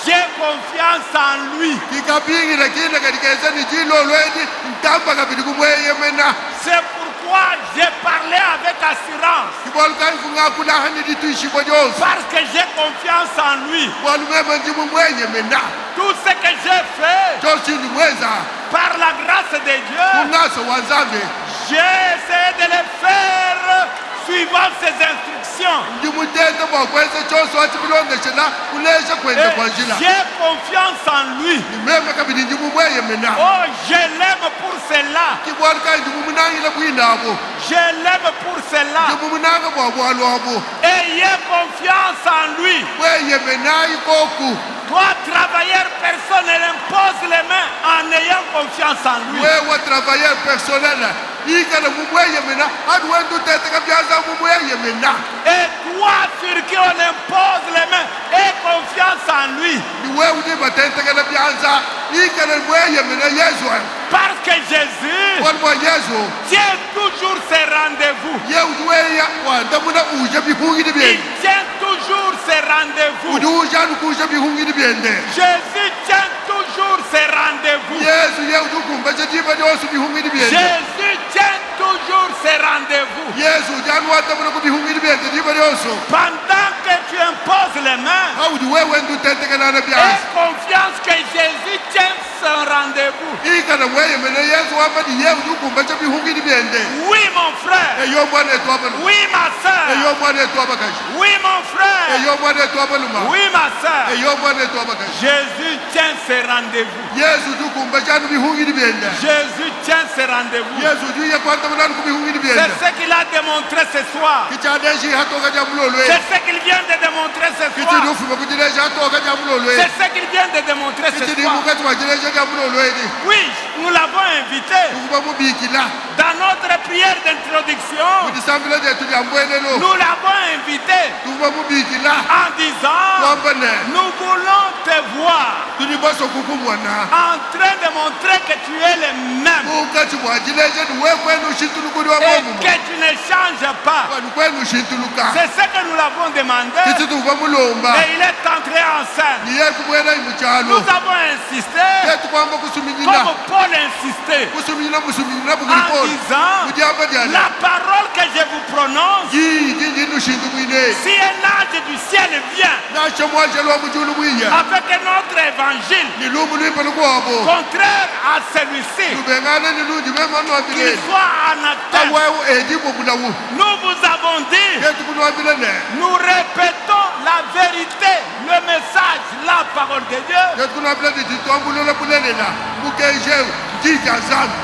j'ai confiance en lui. kikapingila kila katikeza ni jilo lweni ntamba kabidi kumweye mena C'est pourquoi j'ai parlé avec assurance. kibolkan kungakulahani dituishimbo jose Parce que j'ai confiance en lui. walumema njimu mwenye mena Tout ce que j'ai fait josini mweza par la grâce de Dieu, kungaso wanzambe j'ai essayé de le faire suivant ses instructions. ndimutete bwakweza chose wachipilondeshela kulesha kwenda kwa Et njila j'ai confiance en lui. nimeme kabidi njimu mweye mena Oh, je l'aime pour cela. kibolkan njimu munangila bwinabo Je l'aime pour cela. njimu munanga bwabwalwabo Ayez confiance en lui. mweye menayi koku Toi, travailleur, personne ne l'impose les mains en ayant confiance en lui. wewe travailleur personnel ikala mumweye mena adi wendu teteka byaza mumweye mena Et toi, sur qui on impose les mains, aie confiance en lui. ni wewe ndi batetekela byanza ikala mweye mena yesu Parce que Jésus walmwa yesu tient toujours ses rendez-vous. ye udiweya wandamuna uja bihungidi Il byende tient toujours ses rendez-vous. udi ujanu kuja bihungidi byende Jésus tient toujours ses rendez-vous. yesu ye udikumba chadiba lyosi bihungidi byende Jésus tient toujours ses rendez-vous. yesu ujanu wandamuna ku bihungidi byende diba lyoso Pendant que tu imposes les mains, audi wewe ndu tetekelana aie byanza confiance que Jésus tient son rendez-vous. ikala mweye mena yesu wamadi ye udikumba cha bihungidi byende Oui, mon frère. eyo mwana etu abanu Oui, ma soeur. eyo mwana etu abakaji Oui, mon frère. eyo mwana etu abaluma Oui, ma soeur. eyo mwana etu abakaji Jésus tient ses rendez-vous. yesu udikumba chanu bihungidi byende Jésus tient ses rendez-vous. yesu udiye kwandamunanu ku bihungidi C'est byende ce qu'il a démontré ce soir. kichadeshi hatoka ja mulolwe C'est ce qu'il vient de démontrer ce soir. kichidi ufuma kuchideshi hatoka ja mulolwe C'est ce qu'il vient de démontrer ce kichidi soir. mukati wa chideshi ja mulolweni Oui, nous l'avons invité tukuba mubikila dans notre prière d'introduction. mutisambilo jetu lya mbwenelo Nous l'avons invité tukuba mubikila en disant, kwambane nous voulons te voir tulibaso kukumwana en train de montrer que tu es le même mukati mwa chideshi niwe kwenu ushintulukuli wa et momumo que tu ne changes pas. wanu kwenu ushintuluka C'est ce que nous l'avons demandé kichi tukuba mulomba et il est entré en scène. niye kumwena imuchalo Nous avons insisté, yetu kwamba kusuminyina comme Paul insistait, kusuminyina musuminyina en bugulipoli disant, mujamba lyana la parole que je vous prononce, jinji nushindu mwine si un ange du ciel vient nacho mwajelwa mujulu mwiya avec un autre évangile ni lumu lwipe lukwabo contraire à celui-ci, lubengane ni lunji qu'il bemanwambileni soit anathème. awewu edibo bulawu Nous vous avons dit, yetu kunwambilene nous répétons la vérité, le message, la parole de Dieu. yetu kunwambilene titwambulula bulelela mukejewu njija zanu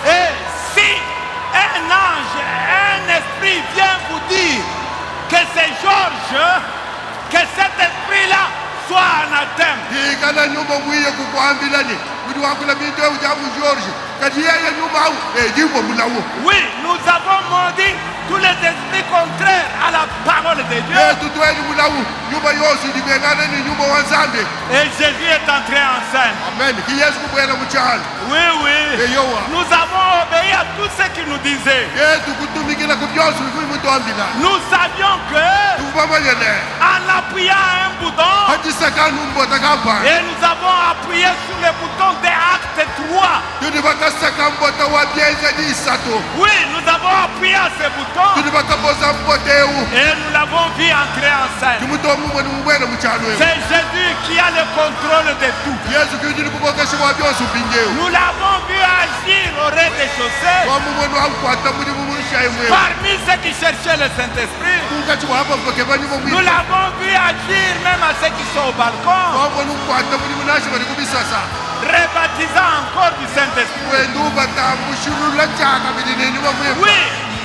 Et si un ange, un esprit vient vous dire que c'est Georges, que cet esprit-là soit anathème. tikana nyuma mwiye kukwambilani kuti wakula mintewu jamu george kati yeye nyuma awu edibo bulawu Oui, nous avons maudit tous les esprits contraires à la parole de Dieu. yetu tweni bulawu nyuma yosi libengane ni nyuma wa nzambe Et Jésus est entré en scène. amen ki yesu kubwela muchalo Oui, oui. eyowa Nous avons obéi à tout ce qu'il nous disait. yetu kutumikila ku byosi bikuyimutwambila Nous savions que, tukubamanyene en appuyant un bouton, hatisakanu mbota kapa et nous avons appuyé sur le bouton de Acte 3. tudi bakasaka mbota wa byenza ni isato Oui, nous avons appuyé à ce bouton tudi bakaboza mbotewu et nous l'avons vu entrer en scène. timutomumwe nimubwene muchalo ewu C'est Jésus qui a le contrôle de tout. yesu kiyujili kubokesha bwa byosi ubinjewu Nous l'avons vu agir au rez-de-chaussée wamumwe nwakukwata muri mumushayimwewu parmi ceux qui cherchaient le Saint-Esprit. mukati wapa mboke banyuma Nous mwipe l'avons vu agir même à ceux qui sont au balcon, wamwe nukukwata muri munashi bali kubisasa rebaptisant encore du Saint-Esprit. wendu batamushulula chaka bilineni bamwipa Oui,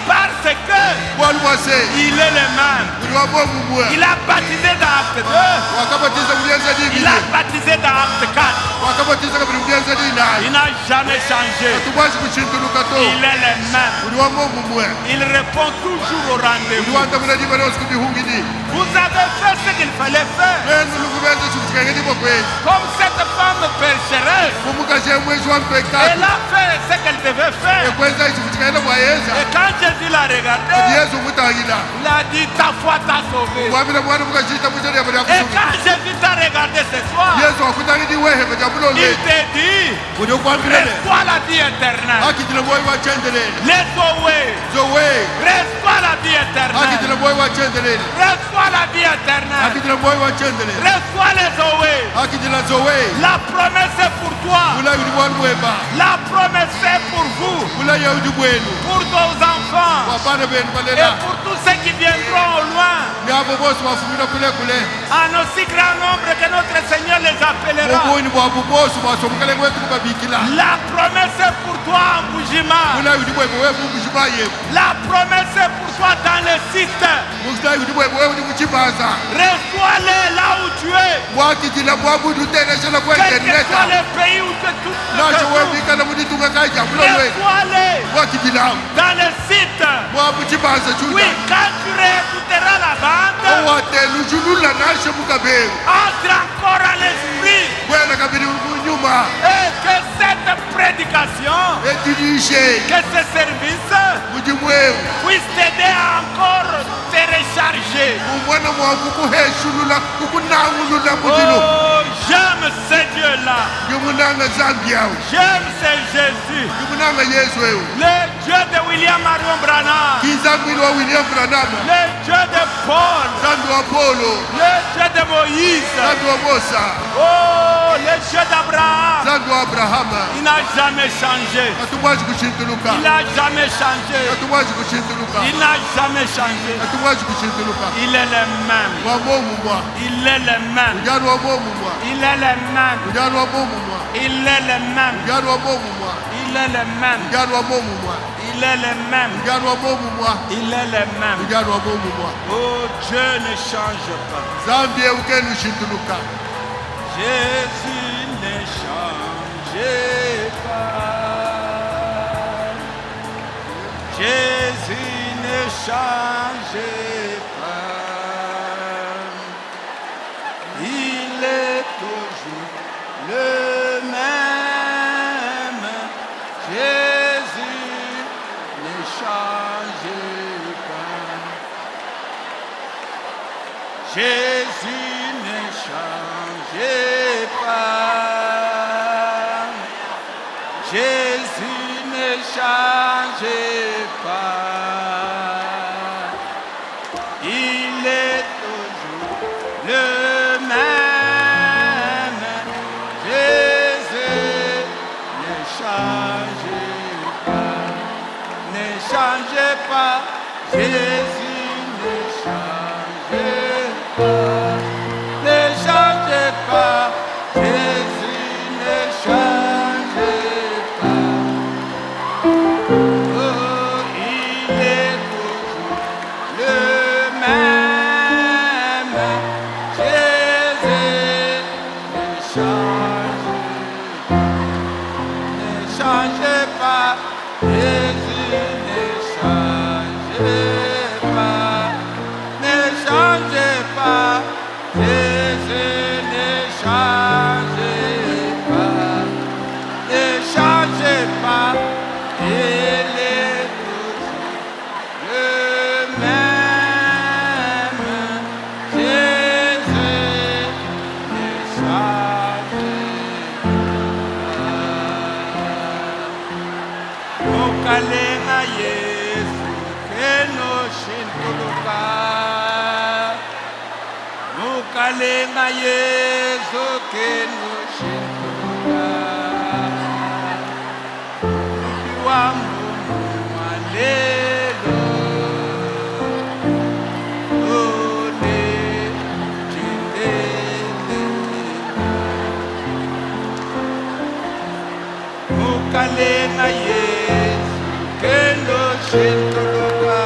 parce que walwase il est le même. buli wabomumwe Il a baptisé dans Acte 2, wakabatiza kulianza il dibili a baptisé dans Acte 4. Il n'a jamais changé. Tukwazi kuchintuluka to. Il est le même. Uli wa Mungu mwe. Il répond toujours au rendez-vous. Uliwanda mnadi bale usikubihungidi. Vous avez fait ce qu'il fallait faire. Nenu lukubeza chikutikangeni bokwezi. Comme cette femme pécheresse, Kumukaje mwezi wa mpeka. elle a fait ce qu'elle devait faire. Ekweza chikutikangeni bwayeza. Et quand Jésus l'a regardé, Yesu mutangila. il a dit ta foi t'a sauvé. Wabila mwana mukachita mutari abali Et akusubi. quand Jésus t'a regardé ce soir, Yesu akutangidi wehe bejabulo il le. te dit, Kujo kwambile. reçois la vie éternelle. Akitile moyo wa chendele. Let's away. Zowe. Reçois la vie éternelle. Akitile moyo wa chendele. Reçois la vie éternelle. Akitile moyo wa chendele. Reçois les away. Akitile zowe. La promesse est pour toi. Ula yudi bwanu mweba. La promesse est pour vous, Ula yudi bwenu. pour vos enfants Wabana benu et balela. pour tous ceux qui viendront au loin. Nyabo bosi wafumina kule kule. En aussi grand nombre que notre Seigneur les appellera. Mubuni bwabu bosi wasomukale wetu kubabikila. La promesse est pour toi en Boujima. Ula yudi bwebo webu kujibaye. La promesse est pour toi dans le site. Ula yudi bwebo webu kujibaza. Reçois-les là où tu es. Wakitila bwabudu tena shela kwa Quel que soit interneta. le pays où tu Nacho webu es. ikala muditunga kaja bulo wetu. Reçois-les Wakitila dans le site. bwabu chibaza Oui, chuda. quand tu réécouteras la bande, Owatelu julula nashe mukaberu. entre encore à l'esprit. Bwana kabiri nyuma. Et que cette prédication, Etinishe que ce service mujimwewu. puisse t'aider à encore te recharger. Umwana mwangu kuheshulula kukunangulula mudilo. Oh, j'aime ce Dieu-là. Yumunanga Zambia. J'aime ce Jésus. Yumunanga Yesu wewe. Le Dieu de William Marion Branham. Kizamwili wa William Branham. Le Dieu de Paul. Zambi wa Polo. Le Dieu de Moïse. Zambi wa Musa. Oh, le Dieu d'Abraham. Zambi wa Abrahama. Il n'a jamais changé. Hatumwazi kushintuluka. Il n'a jamais changé. Hatumwazi kushintuluka. Il n'a jamais changé. Hatumwazi kushintuluka. Il est le même. Wa momu mwa. Il est le même. Ujani wa momu mwa. Il est le même. Ujani wa momu mwa. Il est le même. Ujani wa momu mwa. Il est le même. Ujani wa momu mwa. Il est le même. Ujani wa momu mwa. Il est le même. Ujani wa momu mwa. Oh, Dieu ne change pas. Zambi ukenu shintuluka. Jésus ne change pas. Jésus ne change pas. Il est toujours le même. Jésus ne change pas. Jésus ne change pas. Jésus ne change pas. Il est toujours le même. Jésus ne change pas. Ne change pas. Jésus ne change pas. Ne change pas. Jésus ne change pas. Oh, il est toujours le même. Jésus ne change pas. Ne change pas. Jésus ne change pas. Ne change pas. Jésus ne change pas. Ne change pas. Il est toujours le même. Jésus ne change pas. Mukalenga Yesu keno shintuluka. Mukalenga Yesu keno shintuluka. Wa Mungu wa lelo. Ole jindele. Mukalenga Yesu keno shintuluka.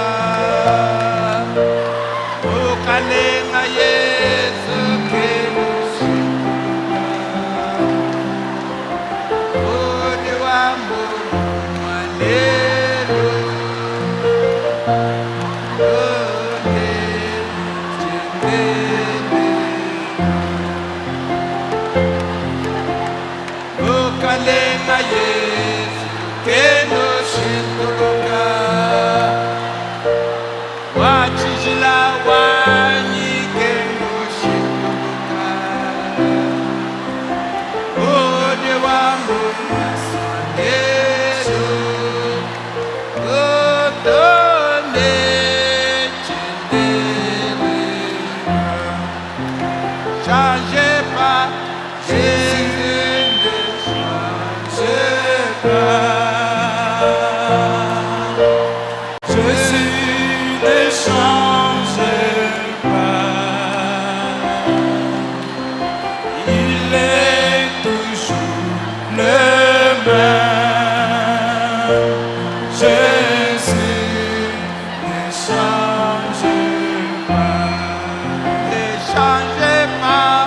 Mukalenga Yesu keno shintuluka. pas. Jésus ne change pas. Jésus ne change pas. Il est toujours le même. Jésus ne change pas. Ne changez pas.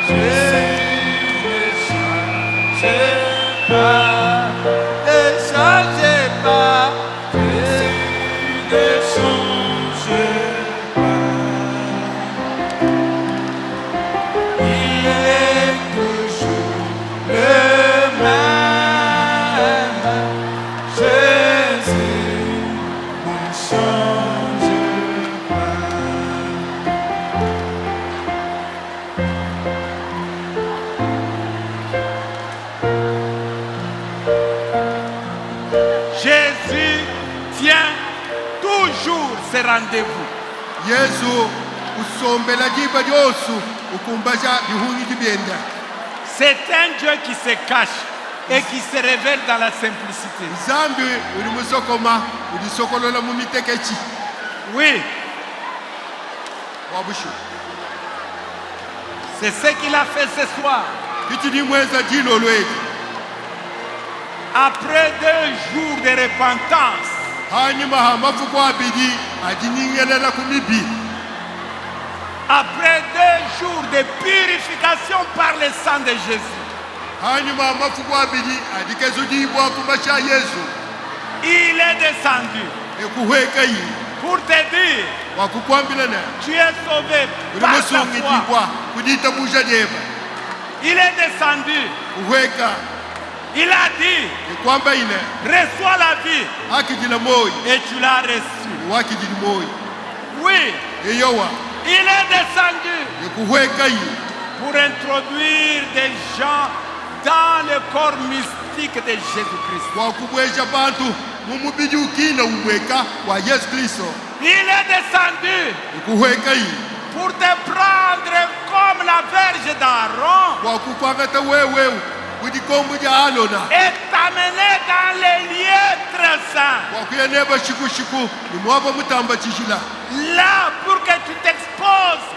Jésus ne change pas. Ne changez pas. Jésus ne change pas. Il est toujours le même. Jésus ne change pas. Jésus tient toujours ses rendez-vous. Yesu usombela jiba lyosu ukumbaja bihungi jibyenda. C'est un Dieu qui se cache et qui se révèle dans la simplicité. Zambi uli musokoma ulisokolola mu mitekechi Oui, wabushu. c'est ce qu'il a fait ce soir. Kichi ni mweza jilo lwetu. Après 2 jours de repentance, Hanyuma hamafuko abidi ajiningelela kumibi. après 2 jours de purification par le sang de Jésus, Hanyuma hamafuko abidi adikezudiibwa kumasha Yesu. il est descendu Ekuhweka yi pour te dire, wakukwambilana tu es sauvé uli par ta foi. musungidibwa kudita musha deba. Il est descendu, Kuhweka il a dit, ekwamba ine reçois la vie akijila moyi et tu l'as reçu. wakijili moyi. Oui, Eyowa il est descendu ekuhweka yi pour introduire des gens dans le corps mystique de Jésus-Christ. wakubwesha bantu mumubiji ukina ubweka wa Yesu Kristo. Il est descendu Ekuhweka yi pour te prendre comme la verge d'Aaron wakukwangata wewe kudikombo ja Alona et t'amener dans les lieux très saints. wakuyeneba shikushiku nimwapa mutamba chishila Là, pour que tu t'exposes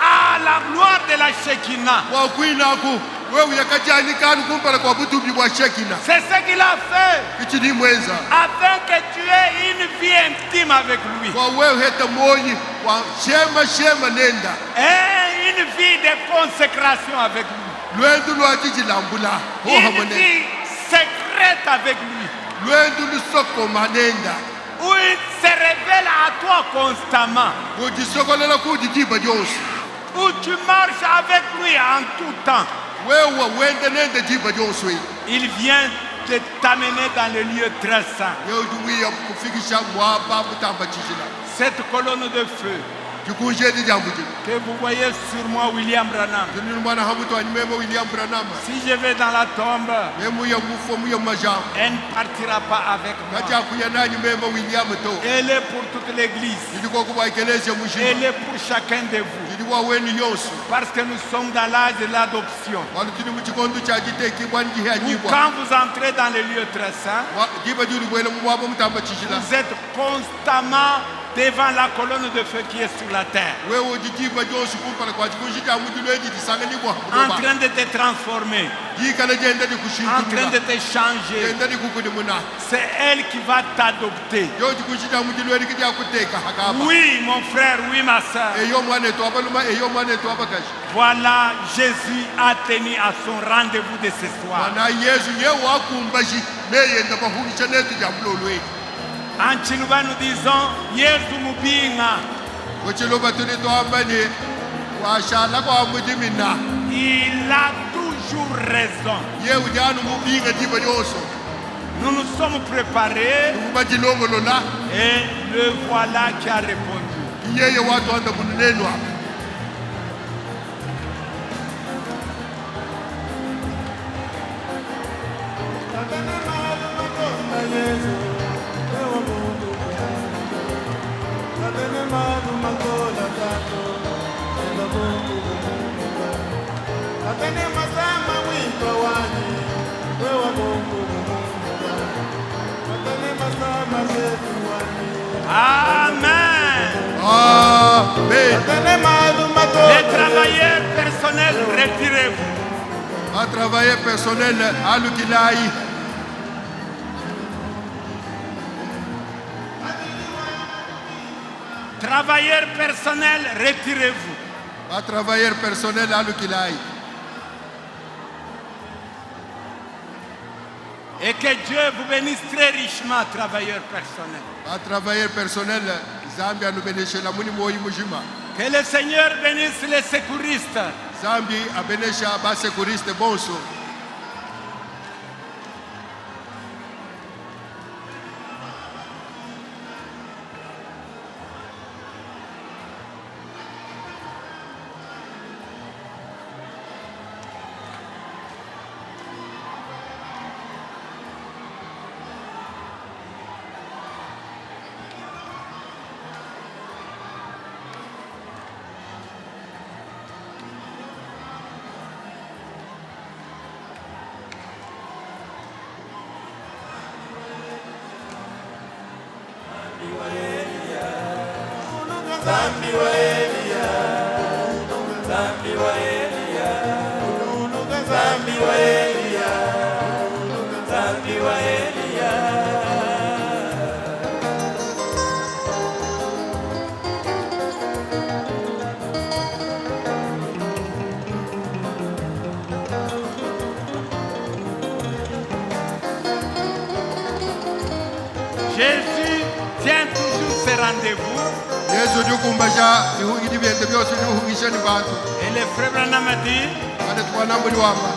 à la gloire de la Shekinah. wakwinaku wewe yakajanikanu kumpala kwa butubi bwa Shekina. C'est ce qu'il a fait Kichini mwenza afin que tu aies une vie intime avec lui. kwa wewe heta moyi wa shema nenda Et une vie de consécration avec lui. lwendu lwajijilambula Une hohamone vie secrète avec lui. lwendu lusokoma nenda Où il se révèle à toi constamment. ujisokolela kudijiba lyosi Où tu marches avec lui en tout temps. wewe wende nende jiba lyosi Il vient de t'amener dans le lieu très saint. yeujuwiya kufikisha mwapa mutamba chishila Cette colonne de feu jikunjedi jambuji que vous voyez sur moi, William Branham. tunini mwana hamutu anyimema William Branham Si je vais dans la tombe, memuya mufo muya majam elle ne partira pas avec moi. kaja kuyana anyimema William to Elle est pour toute l'église. iliko kuba ekelezia Elle mushima est pour chacun de vous. iliwa weni yosu Parce que nous sommes dans l'âge de l'adoption. walutini muchikondo chajiteki bwani jihe Où anyibwa quand vous entrez dans le lieu très saint, jiba juli bwele mumwapa mutamba chishila vous êtes constamment devant la colonne de feu qui est sur la terre, wewe ujijiba josi kumpala kwa chikunjita mujulweji tisanganibwa en train de te transformer, jikala jenda di en kushintu train de te changer. jenda di kukuni muna C'est elle qui va t'adopter. yo chikunjita mujulweji kija kuteka hakaba Oui, mon frère, oui, ma soeur. eyo mwana etu abaluma eyo mwana etu abakashi Voilà, Jésus a tenu à son rendez-vous de ce soir. mana Yesu ye wakumbashi neyenda bahulisha netu jamulolweji En Chiluba, nous disons, Yesu Mubinga. kuchiloba tuli twambani washala kwa mujimina Il a toujours raison. ye ujanu mubinga jiba yoso Nous nous sommes préparés mubajilongolola et le voilà qui a répondu. yeye watu anda munenenu hapa Amen. Amen. Les travailleurs personnels, retirez-vous. Un travailleur personnel à l'Ukilai. Travailleurs personnels, retirez-vous. Un travailleur personnel à l'Ukilai. Et que Dieu vous bénisse très richement, travailleurs personnels. Un travailleur personnel, Zambia nous bénisse la muni moi mujima. Que le Seigneur bénisse les secouristes. Zambi a bénisse ba secouriste bonso. Jésus tient toujours ses rendez-vous. Yesu dukumbaja idi bente byoso duhungishani bantu. Et le frère Branham a dit, Ane twana muri wamba.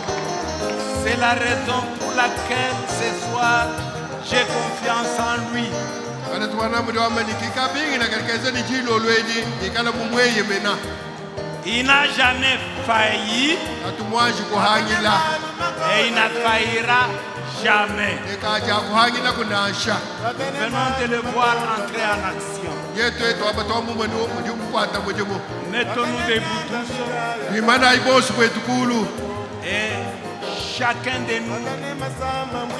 c'est la raison pour laquelle ce soir j'ai confiance en lui. Ane twana muri wamba nikika bingi na katika ni jilo lweni ikala mumweye mena. Il n'a jamais failli Atumwaji kuhangila. et il ne faillira jamais. Ekaja kuhangila kunasha. Venons de le voir entrer en action. Yetu etu abato mumwe ndimukwata mujimo. Mettons-nous debout tous Imana ibosu kwetu kulu. et chacun de nous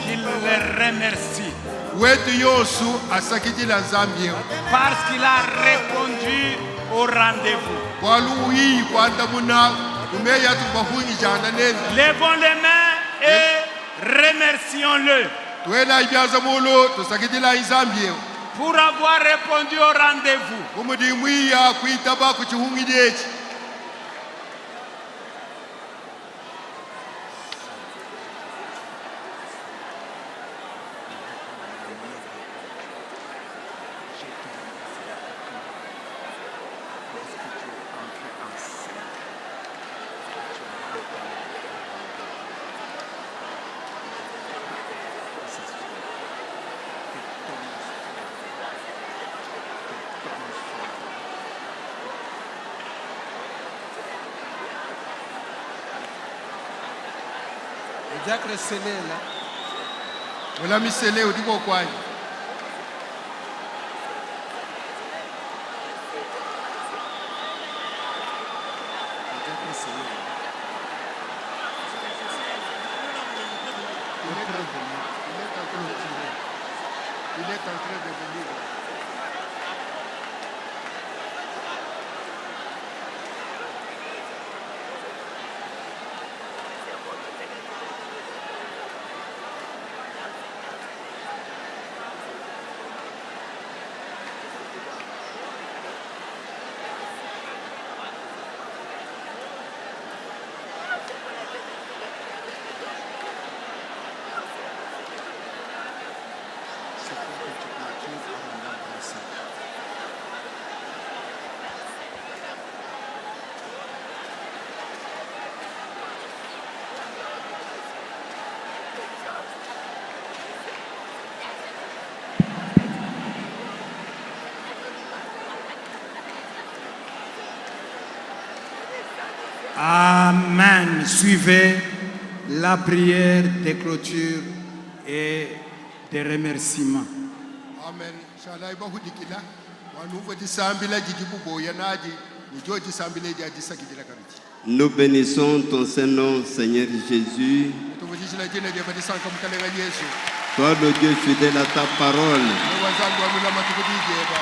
qu'il le remercie Wetu yosu asakijila Zambia. parce qu'il a répondu au rendez-vous. Waluhi kwanda muna umeya tubahungi jana nene. Levons les mains et remercions-le Tuela ibyaza mulo tusakijila Zambia. pour avoir répondu au rendez-vous. Umudi mwiya kuitaba kuchihungi dechi. Diacre scellé là. Wala misele udiko kwani. Diacre scellé. Il est en train de venir. Amen. Suivez la prière de clôture et de remerciement. Amen. Shalai bahudikila. Wanuvo tisambila jijibu boya naji. Nijo tisambile jadi sakijila karuchi. Nous bénissons ton Saint-Nom, Seigneur Jésus. tuvutishila jina jeba disanka mkalenga Yesu Toi, le Dieu fidèle à ta parole. wazangu wamulama tukudijeba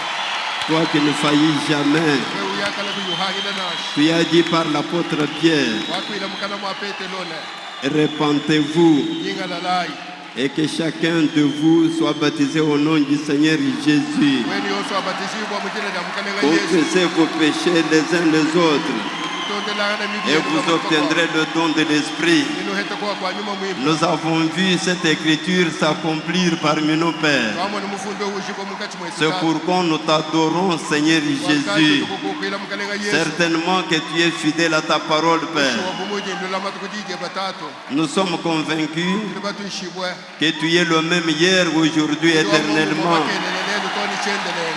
Toi qui ne faillis jamais. wewe yakala kuyuhangile nashi Tu as dit par l'apôtre Pierre, wakwila mukana mwa pete lone repentez-vous yinga lalai et que chacun de vous soit baptisé au nom du Seigneur Jésus. weni yoso abatishibwa mujina lya mkalenga Yesu Confessez vos péchés les uns les autres tondelana et vous obtiendrez le don de l'Esprit. ino hete kwa kwa nyuma mwimba Nous avons vu cette écriture s'accomplir parmi nos pères. wamwe mufundo ushiko mukati mwetu C'est pourquoi nous t'adorons, Seigneur Jésus. tukukwila mkalenga Yesu Certainement que tu es fidèle à ta parole, Père. wabumuji ndulama tukudijeba tato Nous sommes convaincus ndiba tuishibwe que tu es le même hier, aujourd'hui, éternellement.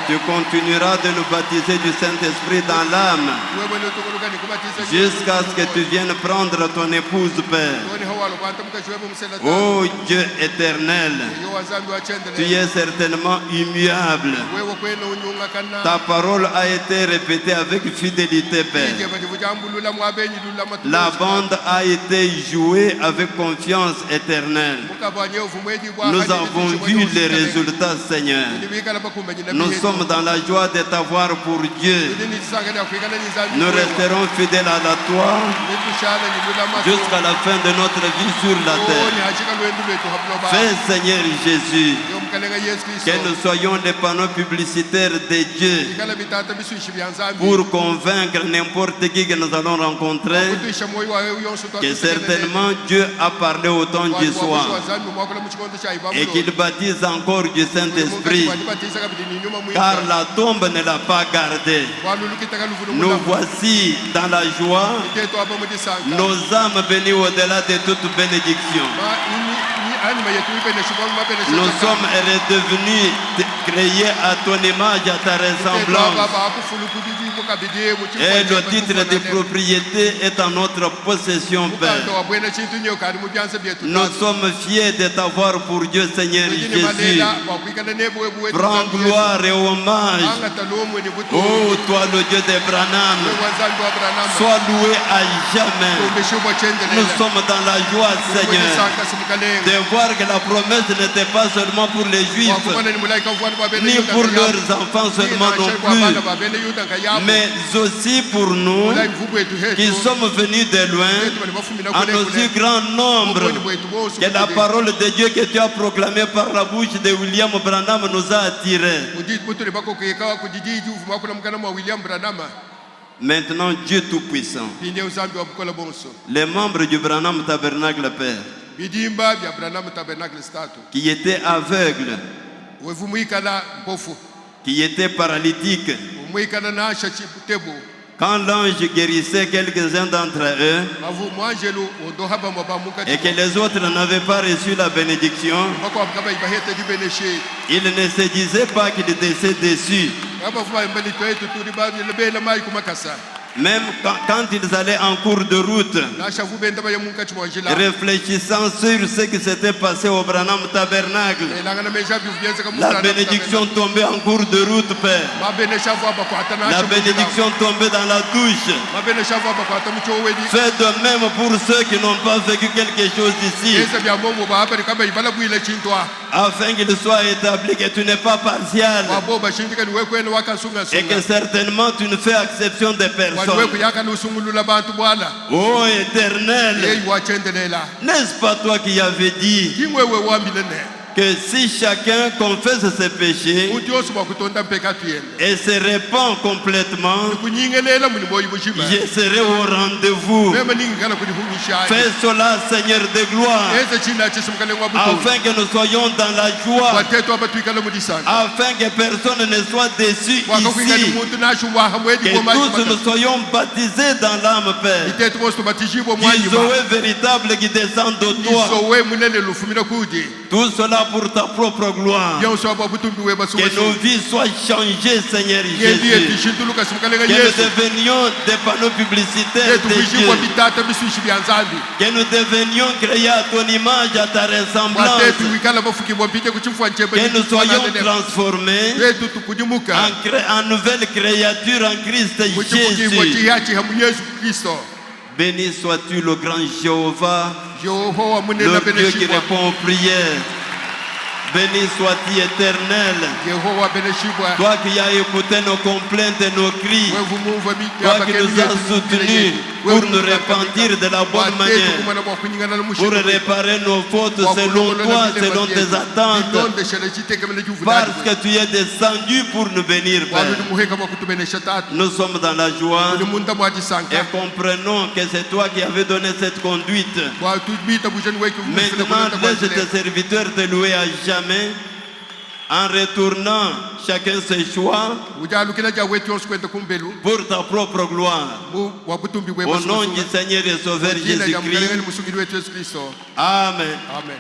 Tu continueras de nous baptiser du Saint-Esprit dans l'âme jusqu'à ce que tu viennes prendre ton épouse, Père. Oh Dieu éternel, tu es certainement immuable. Ta parole a été répétée avec fidélité, Père. La bande a été jouée avec confiance éternelle. Nous avons vu les résultats, Seigneur. Nous sommes dans la joie de t'avoir pour Dieu. Nous resterons fidèles à la toi jusqu'à la fin de notre vie sur la terre. Fais, Seigneur Jésus, que nous soyons des panneaux publicitaires de Dieu pour convaincre n'importe qui que nous allons rencontrer que certainement Dieu a parlé au temps du soir et qu'il baptise encore du Saint-Esprit, car la tombe ne l'a pas gardé. Nous voici dans la joie, nos âmes bénies au-delà de toute bénédiction. Nous sommes redevenus créés à ton image, à ta ressemblance. Et le titre de propriété est en notre possession, Père. Nous sommes fiers de t'avoir pour Dieu, Seigneur Jésus. Prends gloire et hommage. Oh, toi, le Dieu d'Abraham, sois loué à jamais. Nous sommes dans la joie, Seigneur, de voir que la promesse n'était pas seulement pour les Juifs, ni pour leurs enfants seulement non plus, mais aussi pour nous qui sommes venus de loin, en aussi grand nombre, que la parole de Dieu que tu as proclamée par la bouche de William Branham nous a attirés. Maintenant, Dieu Tout-Puissant, les membres du Branham Tabernacle, Père, qui étaient aveugles, qui étaient paralytiques, quand l'ange guérissait quelques-uns d'entre eux et que les autres n'avaient pas reçu la bénédiction, ils ne se disaient pas qu'ils étaient déçus. Même quand ils allaient en cours de route, réfléchissant sur ce qui s'était passé au Branham Tabernacle, la bénédiction tombait en cours de route, Père. La bénédiction tombait dans la douche. Fais de même pour ceux qui n'ont pas vécu quelque chose ici, afin qu'il soit établi que tu n'es pas partial et que certainement tu ne fais exception des personnes. Oh Éternel, n'est-ce pas toi qui avais dit que si chacun confesse ses péchés et se répand complètement, je serai au rendez-vous. Fais cela, Seigneur de gloire, afin que nous soyons dans la joie, afin que personne ne soit déçu ici, que tous nous soyons baptisés dans l'âme, Père, Josué véritable qui descend de toi. Tout cela pour ta propre gloire. Que nos vies soient changées, Seigneur Jésus. Que nous devenions des panneaux publicitaires de Dieu. Que nous devenions créés à ton image, à ta ressemblance. Que nous soyons transformés en nouvelle créature en Christ Jésus. Béni sois-tu le grand Jéhovah, le Dieu qui répond aux prières. Béni sois-tu éternel, toi qui as écouté nos complaintes et nos cris, toi qui nous as soutenus pour nous repentir de la bonne manière, pour réparer nos fautes selon toi, selon tes attentes, parce que tu es descendu pour nous bénir, Père. Nous sommes dans la joie et comprenons que c'est toi qui avais donné cette conduite. Maintenant, laisse tes serviteurs te louer à jamais en retournant chacun ses choix pour ta propre gloire. Au nom du Seigneur et Sauveur Jésus-Christ. Amen. Amen.